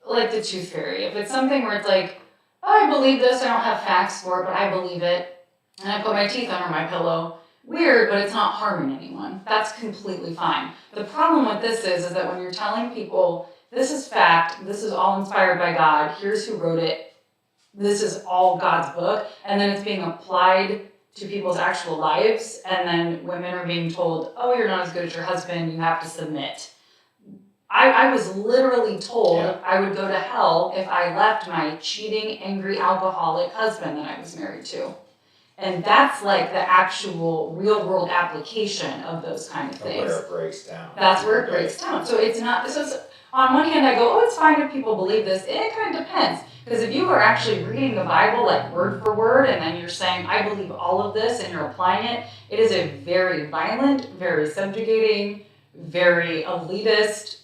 like the tooth fairy, if it's something where it's like, oh, I believe this, I don't have facts for it, but I believe it, and I put my teeth under my pillow. Weird, but it's not harming anyone. That's completely fine. The problem with this is that when you're telling people, this is fact, this is all inspired by God, here's who wrote it, this is all God's book, and then it's being applied to people's actual lives, and then women are being told, oh, you're not as good as your husband, you have to submit. I was literally told I would go to hell if I left my cheating, angry, alcoholic husband that I was married to. And that's like the actual real world application of those kind of things. Where it breaks down. That's where it breaks down. So it's not, on one hand I go, oh, it's fine if people believe this. It kind of depends. Because if you are actually reading the Bible like word for word and then you're saying, I believe all of this and you're applying it, it is a very violent, very subjugating, very elitist,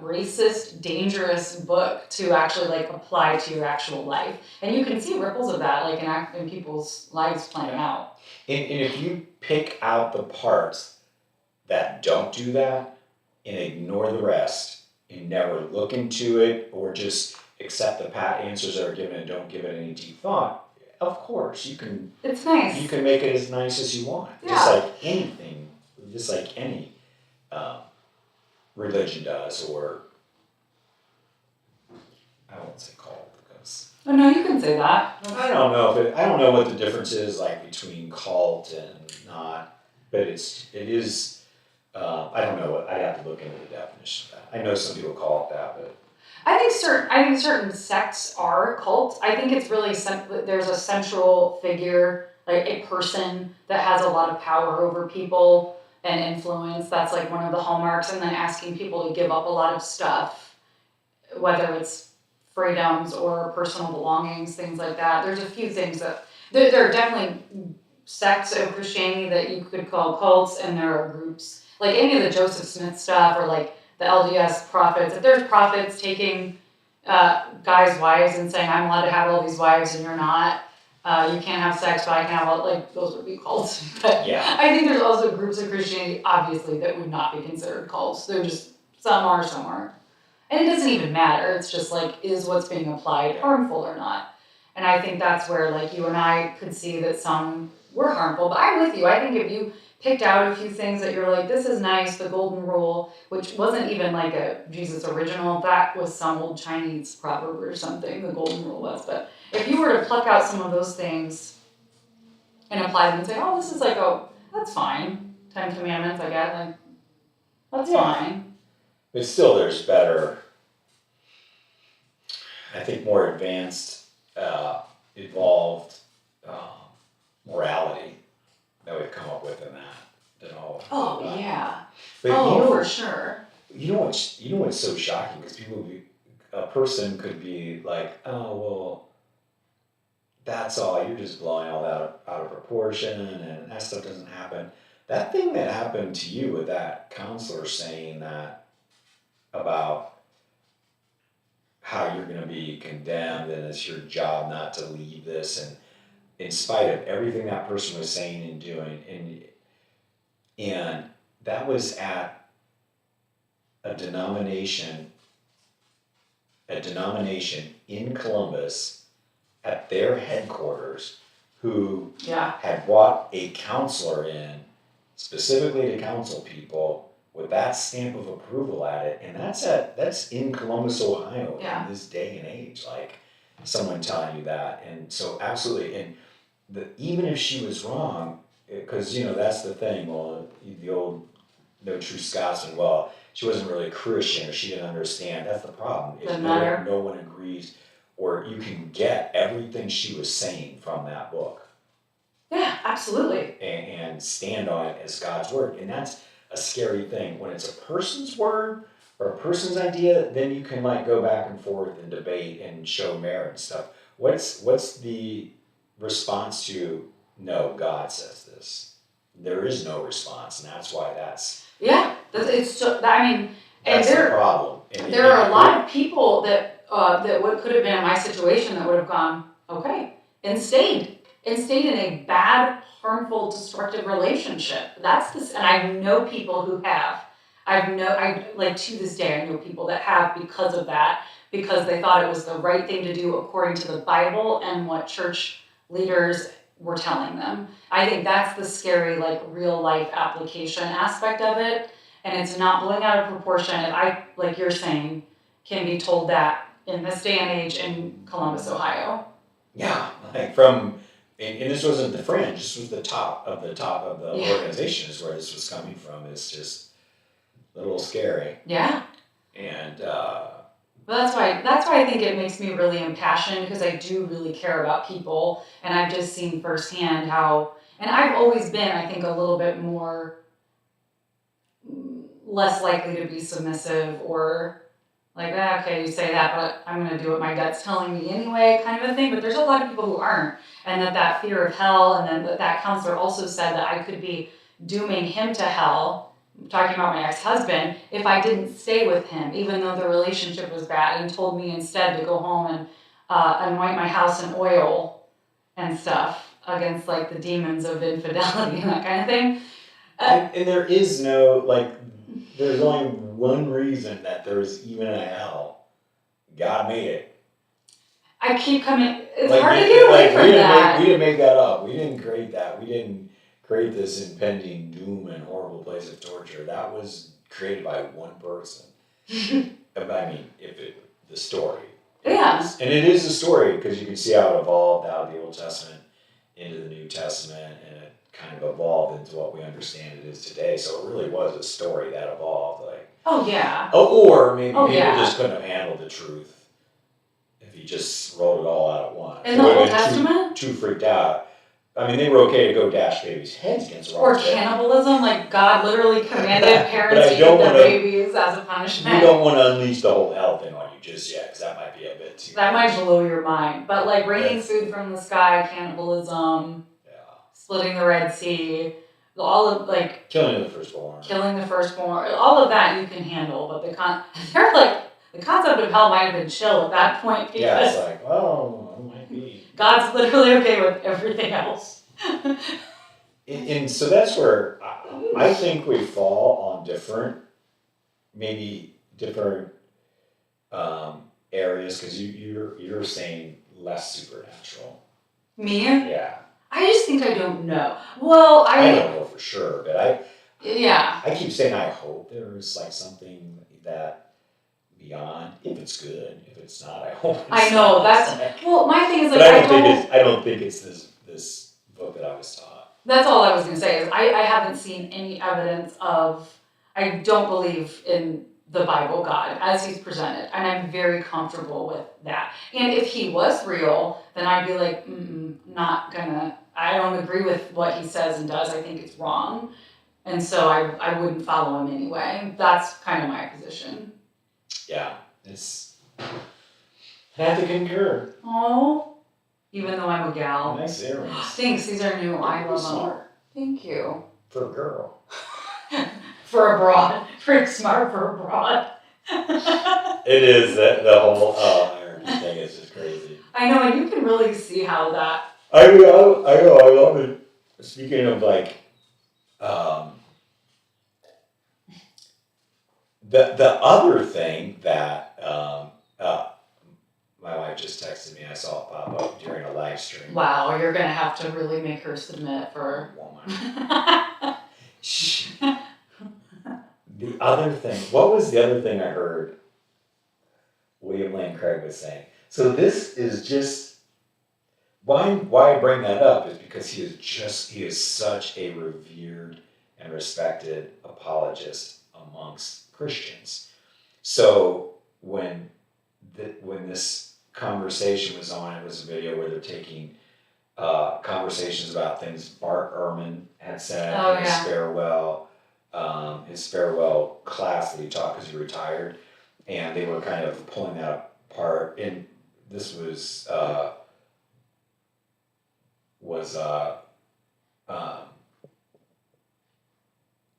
racist, dangerous book to actually like apply to your actual life. And you can see ripples of that like in people's lives playing out. And if you pick out the parts that don't do that and ignore the rest and never look into it or just accept the pat answers that are given and don't give it any deep thought, of course you can. It's nice. You can make it as nice as you want. Yeah. Just like anything, just like any religion does, or I won't say cult because Oh no, you can say that. I don't know what the difference is like between cult and not, but it is. I don't know. I have to look into the definition of that. I know some people call it that, but I think certain sects are cults. I think it's really there's a central figure, like a person that has a lot of power over people and influence. That's like one of the hallmarks. And then asking people to give up a lot of stuff, whether it's freedoms or personal belongings, things like that. There's a few things that there are definitely sects of Christianity that you could call cults, and there are groups like any of the Joseph Smith stuff or like the LDS prophets. If there's prophets taking guys' wives and saying, I'm allowed to have all these wives and you're not, you can't have sex, but I can have all, like, those would be cults. But yeah. I think there's also groups of Christianity, obviously, that would not be considered cults. They're just, some are, some aren't. And it doesn't even matter. It's just like, is what's being applied harmful or not? And I think that's where, like, you and I could see that some were harmful. But I'm with you. I think if you picked out a few things that you're like, this is nice, the golden rule, which wasn't even like a Jesus original, that was some old Chinese proverb or something, the golden rule was. But if you were to pluck out some of those things and apply them and say, oh, this is like, oh, that's fine. 10 Commandments, I get, like, that's fine. But still, there's better, I think more advanced, evolved morality that we've come up with in that than all. Oh, yeah. But for sure. You know what's so shocking, because a person could be like, oh well, that's all, you're just blowing all that out of proportion and that stuff doesn't happen. That thing that happened to you with that counselor saying that about how you're going to be condemned and it's your job not to leave this, and in spite of everything that person was saying and doing, and that was at a denomination in Columbus at their headquarters who had brought a counselor in specifically to counsel people with that stamp of approval at it, and that's in Columbus, Ohio in this day and age, like someone telling you that. And so absolutely, and even if she was wrong, because that's the thing, well, the old no true Scotsman, well, she wasn't really a Christian or she didn't understand. That's the problem. If no one agrees, or you can get everything she was saying from that book. Yeah, absolutely. And stand on it as God's word. And that's a scary thing. When it's a person's word or a person's idea, then you can like go back and forth and debate and show merit and stuff. What's the response to, no, God says this? There is no response, and that's why that's... Yeah, that's the problem. And there are a lot of people that could have been in my situation that would have gone, okay, and stayed in a bad, harmful, destructive relationship. And I know people who have. To this day, I know people that have because of that, because they thought it was the right thing to do according to the Bible and what church leaders were telling them. I think that's the scary, like, real life application aspect of it. And it's not blowing out of proportion. If I, like you're saying, can be told that in this day and age in Columbus, Ohio. Yeah, like and this wasn't the fringe, this was the top of the organization is where this was coming from. It's just a little scary. Yeah. And But that's why I think it makes me really impassioned, because I do really care about people, and I've just seen firsthand how, and I've always been, I think, a little bit more less likely to be submissive, or like, okay, you say that, but I'm going to do what my gut's telling me anyway, kind of a thing. But there's a lot of people who aren't, and that fear of hell, and then that counselor also said that I could be dooming him to hell, talking about my ex-husband, if I didn't stay with him, even though the relationship was bad, and told me instead to go home and anoint my house in oil and stuff against like the demons of infidelity and that kind of thing. And there is no, like, there's only one reason that there's even a hell. God made it. I keep coming, it's Like, hard to get away from that. We didn't make that up. We didn't create that. We didn't create this impending doom and horrible place of torture. That was created by one person. I mean, the story. Yeah. And it is a story, because you can see how it evolved out of the Old Testament into the New Testament, and it kind of evolved into what we understand it is today. So it really was a story that evolved, like. Oh yeah. Or maybe people yeah. just couldn't have handled the truth if he just wrote it all out at once. In the Old Testament? Too freaked out. I mean, they were okay to go dash babies' heads against rocks. Or cannibalism, like God literally commanded parents to eat their babies as a punishment. We don't want to unleash the whole hell thing on you just yet, because that might be a bit too That much. might blow your mind. But like raining food from the sky, cannibalism, splitting the Red Sea, all of like killing the firstborn, all of that you can handle. But they're like, the concept of hell might have been chill at that point, because it's like, well, it might be. God's literally okay with everything else. And so that's where I think we fall on different areas, because you're saying less supernatural. Me? Yeah. I just think I don't know. Well, I don't know for sure, but I keep saying I hope there's like something that beyond, if it's good, if it's not, I hope it's I know, not. that's, well, my thing is like, but I don't think it's this book that I was taught. That's all I was going to say, is I haven't seen any evidence of, I don't believe in the Bible God as he's presented, and I'm very comfortable with that. And if he was real, then I'd be like, not gonna, I don't agree with what he says and does, I think it's wrong. And so I wouldn't follow him anyway. That's kind of my position. Yeah, I have to concur. Oh, even though I'm a gal. Nice earrings. Thanks, these are new. I love them. Smart. Thank you. For a girl. For a broad. Pretty smart for a broad. It is, the whole irony thing is just crazy. I know, and you can really see how that... I know, I love it. Speaking of like, the other thing that my wife just texted me, I saw it pop up during a live stream. Wow, you're going to have to really make her submit for... Woman. The other thing, what was the other thing I heard William Lane Craig was saying? So this is just, why I bring that up is because he is such a revered and respected apologist amongst Christians. So when this conversation was on, it was a video where they're taking conversations about things Bart Ehrman had said in his farewell class that he taught because he retired, and they were kind of pulling that apart. And this was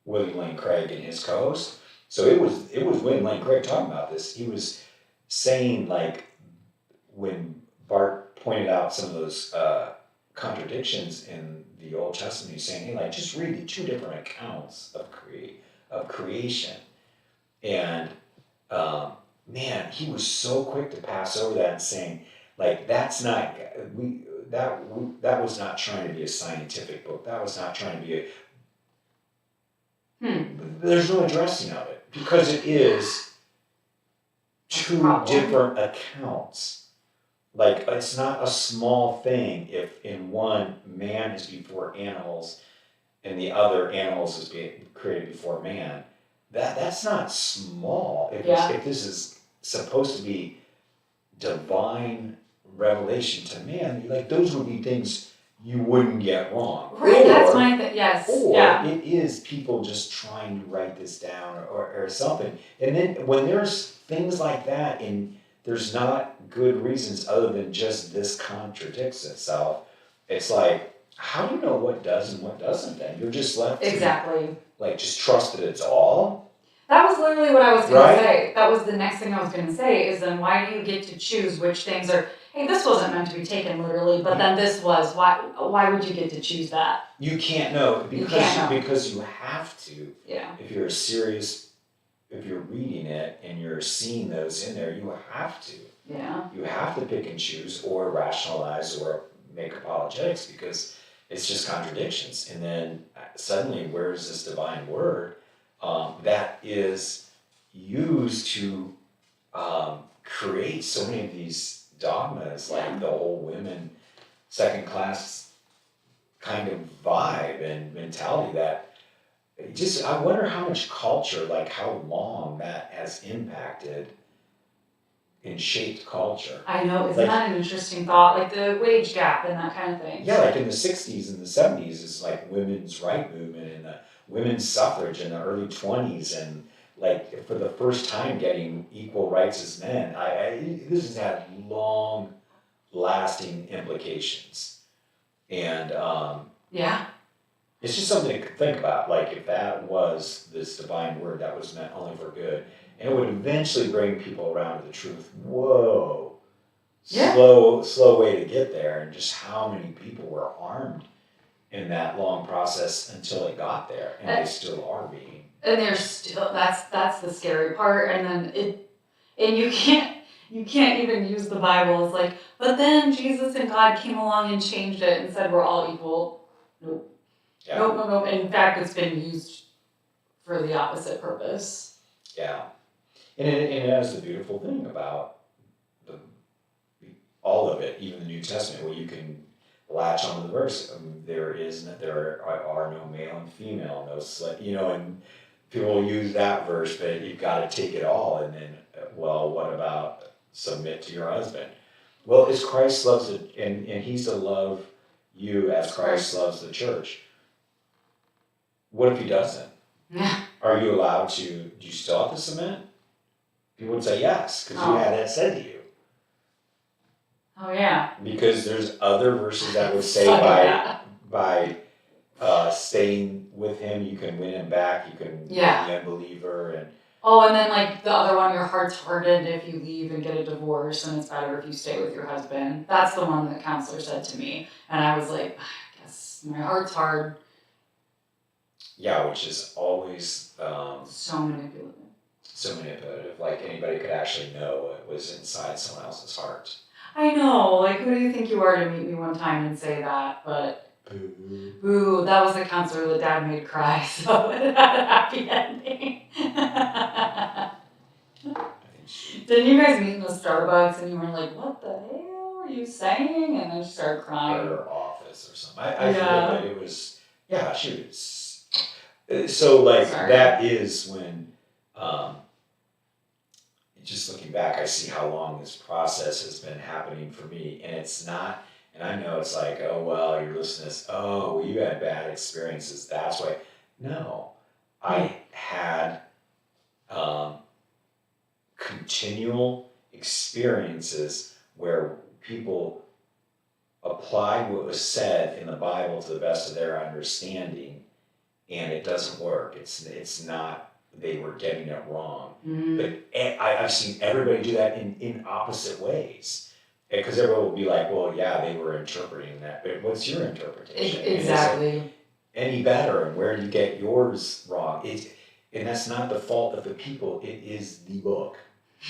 William Lane Craig and his co-host. So it was William Lane Craig talking about this. He was saying, like, when Bart pointed out some of those contradictions in the Old Testament, he's saying, hey, like, just read the two different accounts of creation. And man, he was so quick to pass over that and saying, like, that was not trying to be a scientific book. That was not trying to be There's no addressing of it, because it is two different accounts. Like, it's not a small thing if in one man is before animals and the other animals is being created before man. That's not small. If this is supposed to be divine revelation to man, like those would be things you wouldn't get wrong. Right, that's my thing, yes, Or yeah. it is people just trying to write this down or something. And then when there's things like that and there's not good reasons other than just this contradicts itself, it's like, how do you know what does and what doesn't then? You're just left to Exactly. like just trust that it's all. That was literally what I was going Right? to say. That was the next thing I was going to say is then why do you get to choose which things are, hey, this wasn't meant to be taken literally, but then this was. Why would you get to choose that? You can't know because you have to. Yeah. If you're serious, if you're reading it and you're seeing those in there, you have to. Yeah. You have to pick and choose or rationalize or make apologetics because it's just contradictions. And then suddenly, where's this divine word that is used to create so many of these dogmas, like the whole women second class kind of vibe and mentality that just, I wonder how much culture, like how long that has impacted and shaped culture. I know, isn't that an interesting thought? Like the wage gap and that kind of thing. Yeah, like in the 60s and the 70s is like women's right movement and the women's suffrage in the early 20s and like for the first time getting equal rights as men. This has had long lasting implications. And yeah. It's just something to think about, like if that was this divine word that was meant only for good, and it would eventually bring people around to the truth. Whoa, slow way to get there, and just how many people were harmed in that long process until it got there, and they still are being. And they're still, that's the scary part, and then you can't even use the Bible. It's like, but then Jesus and God came along and changed it and said we're all equal. Nope. Yeah. Nope. In fact, it's been used for the opposite purpose. Yeah. And it has the beautiful thing about all of it, even the New Testament, where you can latch onto the verse. There are no male and female, no slave, and people will use that verse, but you've got to take it all. And then, well, what about submit to your husband? Well, as Christ loves it, and he's to love you as Christ loves the church. What if he doesn't? Yeah. Are you allowed to, do you still have to submit? People would say yes, because you had that said to you. Oh, yeah. Because there's other verses that would say by staying with him, you can win him back, you can be an unbeliever. And then like the other one, your heart's hardened if you leave and get a divorce, and it's better if you stay with your husband. That's the one that the counselor said to me. And I was like, I guess my heart's hard. Yeah, which is always so manipulative. So manipulative. Like anybody could actually know what was inside someone else's heart. I know. Like, who do you think you are to meet me one time and say that? But boo. That was the counselor that Dad made cry, so it had a happy ending. Didn't you guys meet in the Starbucks and you were like, what the hell are you saying? And then she started crying. Her office or something. I forget, but it was, she was. So, like, that is when, just looking back, I see how long this process has been happening for me. And it's not, and I know it's like, oh, well, you're listening to this, oh, well, you had bad experiences, that's why. No, I had continual experiences where people applied what was said in the Bible to the best of their understanding, and it doesn't work. It's not, they were getting it wrong. But I've seen everybody do that in opposite ways. Because everyone will be like, well, yeah, they were interpreting that, but what's your interpretation? Exactly. Any better, and where do you get yours wrong? And that's not the fault of the people, it is the book.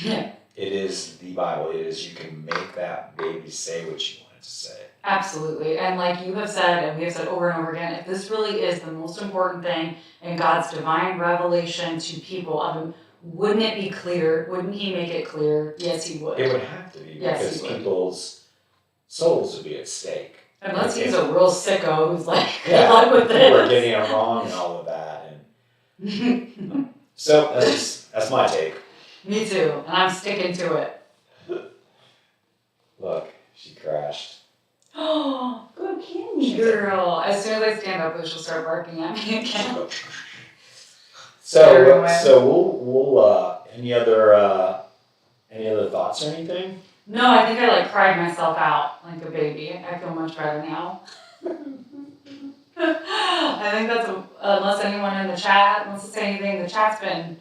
Yeah. It is the Bible. It is, you can make that baby say what you want it to say. Absolutely. And like you have said, and we have said over and over again, if this really is the most important thing in God's divine revelation to people, wouldn't it be clear? Wouldn't he make it clear? Yes, he would. It would have to be, because people's souls would be at stake. Unless he's a real sicko who's like, good luck with this. We're getting it wrong and all of that. And so that's my take. Me too, and I'm sticking to it. Look, she crashed. Oh, good candy girl. As soon as I stand up, she'll start barking at me again. So we'll any other thoughts or anything? No, I think I like cried myself out like a baby. I feel much better now. I think that's unless anyone in the chat wants to say anything. The chat's been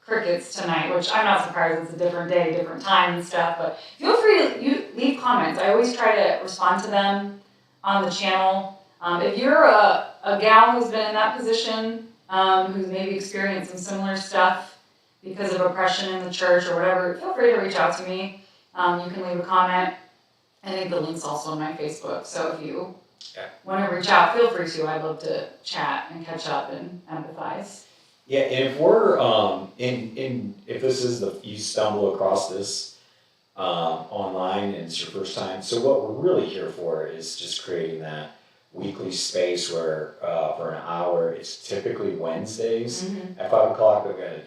crickets tonight, which I'm not surprised. It's a different day, different time and stuff. But feel free to leave comments. I always try to respond to them on the channel. If you're a gal who's been in that position, who's maybe experienced some similar stuff because of oppression in the church or whatever, feel free to reach out to me. You can leave a comment. I think the link's also on my Facebook. So if you want to reach out, feel free to. I'd love to chat and catch up and empathize. Yeah, and if we're if this is you stumble across this online and it's your first time, so what we're really here for is just creating that weekly space where for an hour. It's typically Wednesdays at 5 o'clock. We're gonna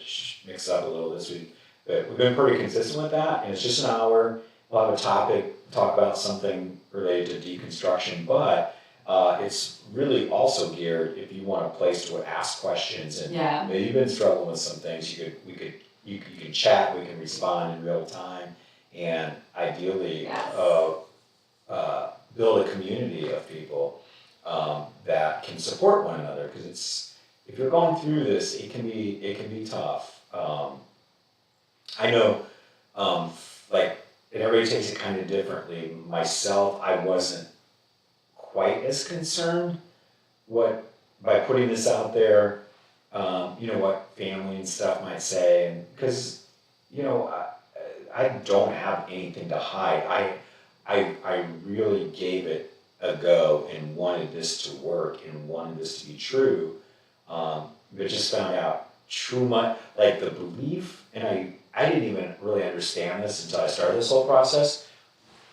mix it up a little this week, but we've been pretty consistent with that, and it's just an hour. We'll have a topic, talk about something related to deconstruction, but it's really also geared if you want a place to ask questions and maybe you've been struggling with some things. You can chat. We can respond in real time, and ideally build a community of people that can support one another. Because if you're going through this, it can be tough. I know, and everybody takes it kind of differently. Myself, I wasn't quite as concerned by putting this out there, what family and stuff might say, and because I don't have anything to hide. I really gave it a go and wanted this to work and wanted this to be true, but just found out the belief, and I didn't even really understand this until I started this whole process,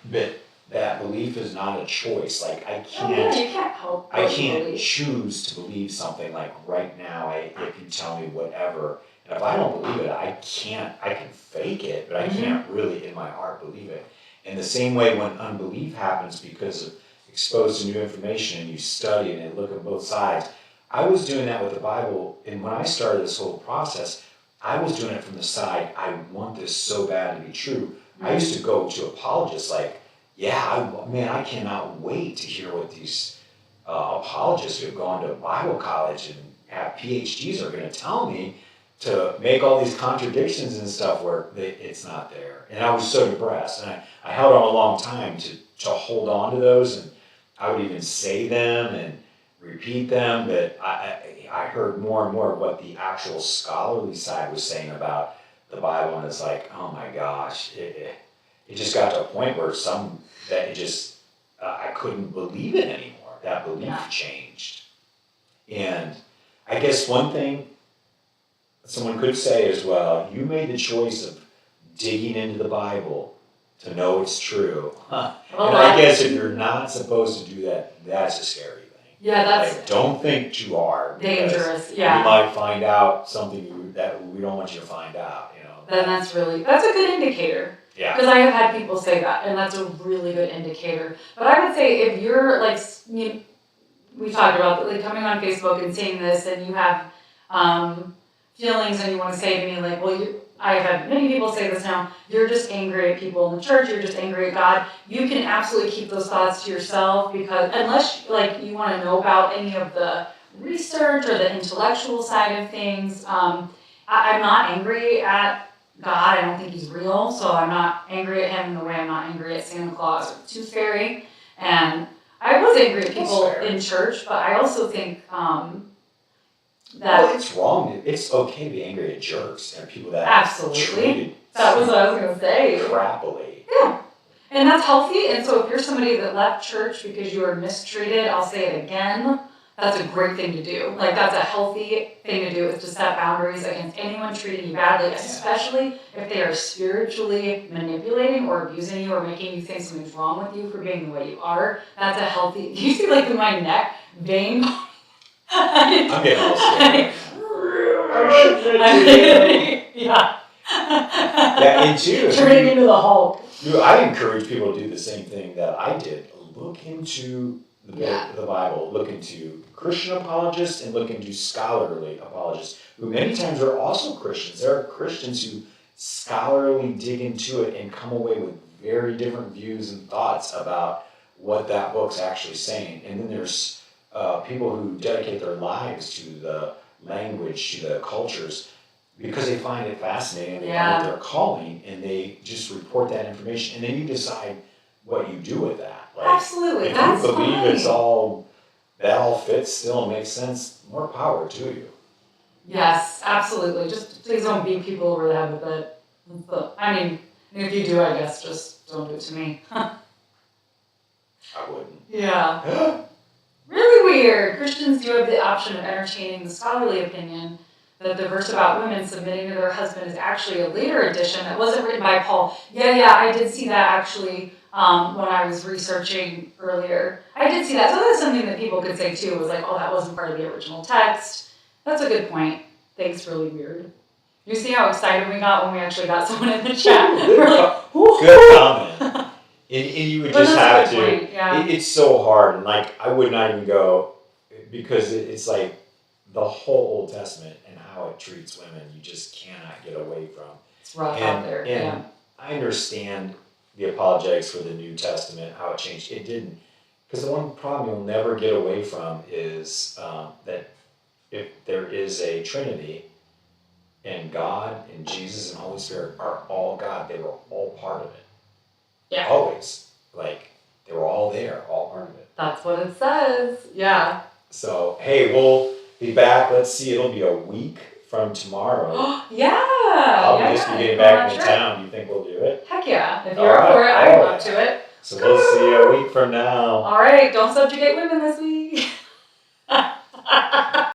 but that belief is not a choice. Like I can't choose to believe something. Like right now, if you tell me whatever, and if I don't believe it, I can fake it, but I can't really in my heart believe it. In the same way when unbelief happens because of exposed to new information and you study it and look at both sides. I was doing that with the Bible, and when I started this whole process, I was doing it from the side, I want this so bad to be true. I used to go to apologists like, I cannot wait to hear what these apologists who have gone to Bible college and have PhDs are going to tell me to make all these contradictions and stuff where it's not there. And I was so depressed. And I held on a long time to hold on to those, and I would even say them and repeat them, but I heard more and more of what the actual scholarly side was saying about the Bible, and it's like, oh my gosh, it just got to a point where I couldn't believe it anymore. That belief changed. And I guess one thing someone could say as well, you made the choice of digging into the Bible to know it's true. And I guess if you're not supposed to do that, that's a scary thing. Yeah, that's don't think too hard. Dangerous. You might find out something that we don't want you to find out. Then that's a good indicator. Yeah. Because I have had people say that, and that's a really good indicator. But I would say if you're we talked about coming on Facebook and seeing this, and you have feelings, and you want to say to me I've had many people say this now, you're just angry at people in the church, you're just angry at God. You can absolutely keep those thoughts to yourself, because unless you want to know about any of the research or the intellectual side of things, I'm not angry at God. I don't think he's real, so I'm not angry at him in the way I'm not angry at Santa Claus or the Tooth Fairy. And I was angry at people in church, but I also think that it's wrong. It's okay to be angry at jerks and people that absolutely. That was what I was going to say. Crappily. Yeah, and that's healthy. And so if you're somebody that left church because you were mistreated, I'll say it again. That's a great thing to do. That's a healthy thing to do, is to set boundaries against anyone treating you badly, especially if they are spiritually manipulating or abusing you or making you think something's wrong with you for being the way you are. That's a healthy. You see, my neck vein. I'm getting all scared. Yeah. Yeah, and two, turning into the Hulk. I encourage people to do the same thing that I did. Look into Yeah. the Bible, look into Christian apologists, and look into scholarly apologists, who many times are also Christians. There are Christians who scholarly dig into it and come away with very different views and thoughts about what that book's actually saying. And then there's people who dedicate their lives to the language, to the cultures, because they find it fascinating, they find it their calling, and they just report that information, and then you decide what you do with that. Like, Absolutely, if that's you believe fine. it's all that all fits still and makes sense, more power to you. Yes, absolutely. Just please don't beat people over the head with it. I mean, if you do, I guess just don't do it to me. I wouldn't. Yeah. Really weird. Christians do have the option of entertaining the scholarly opinion that the verse about women submitting to their husband is actually a later edition that wasn't written by Paul. Yeah, I did see that actually when I was researching earlier. I did see that. So that's something that people could say too, was like, oh, that wasn't part of the original text. That's a good point. Thanks, really weird. You see how excited we got when we actually got someone in the chat? We're like, good comment. And you would just have to. Point, yeah. It's so hard, and like I would not even go, because it's like the whole Old Testament and how it treats women. You just cannot get away from. It's rough out there. And yeah. I understand the apologetics for the New Testament, how it changed. It didn't, because the one problem you'll never get away from is that if there is a Trinity, and God and Jesus and Holy Spirit are all God, they were all part of it. Yeah. Always. Like, they were all there, all part of it. That's what it says. Yeah. So, hey, we'll be back. Let's see, it'll be a week from tomorrow. Yeah. I'll just be getting back into trip. town. You think we'll do it? Heck yeah. If you're up for it, I'd love to it. So we'll see you a week from now. All right. Don't subjugate women this week.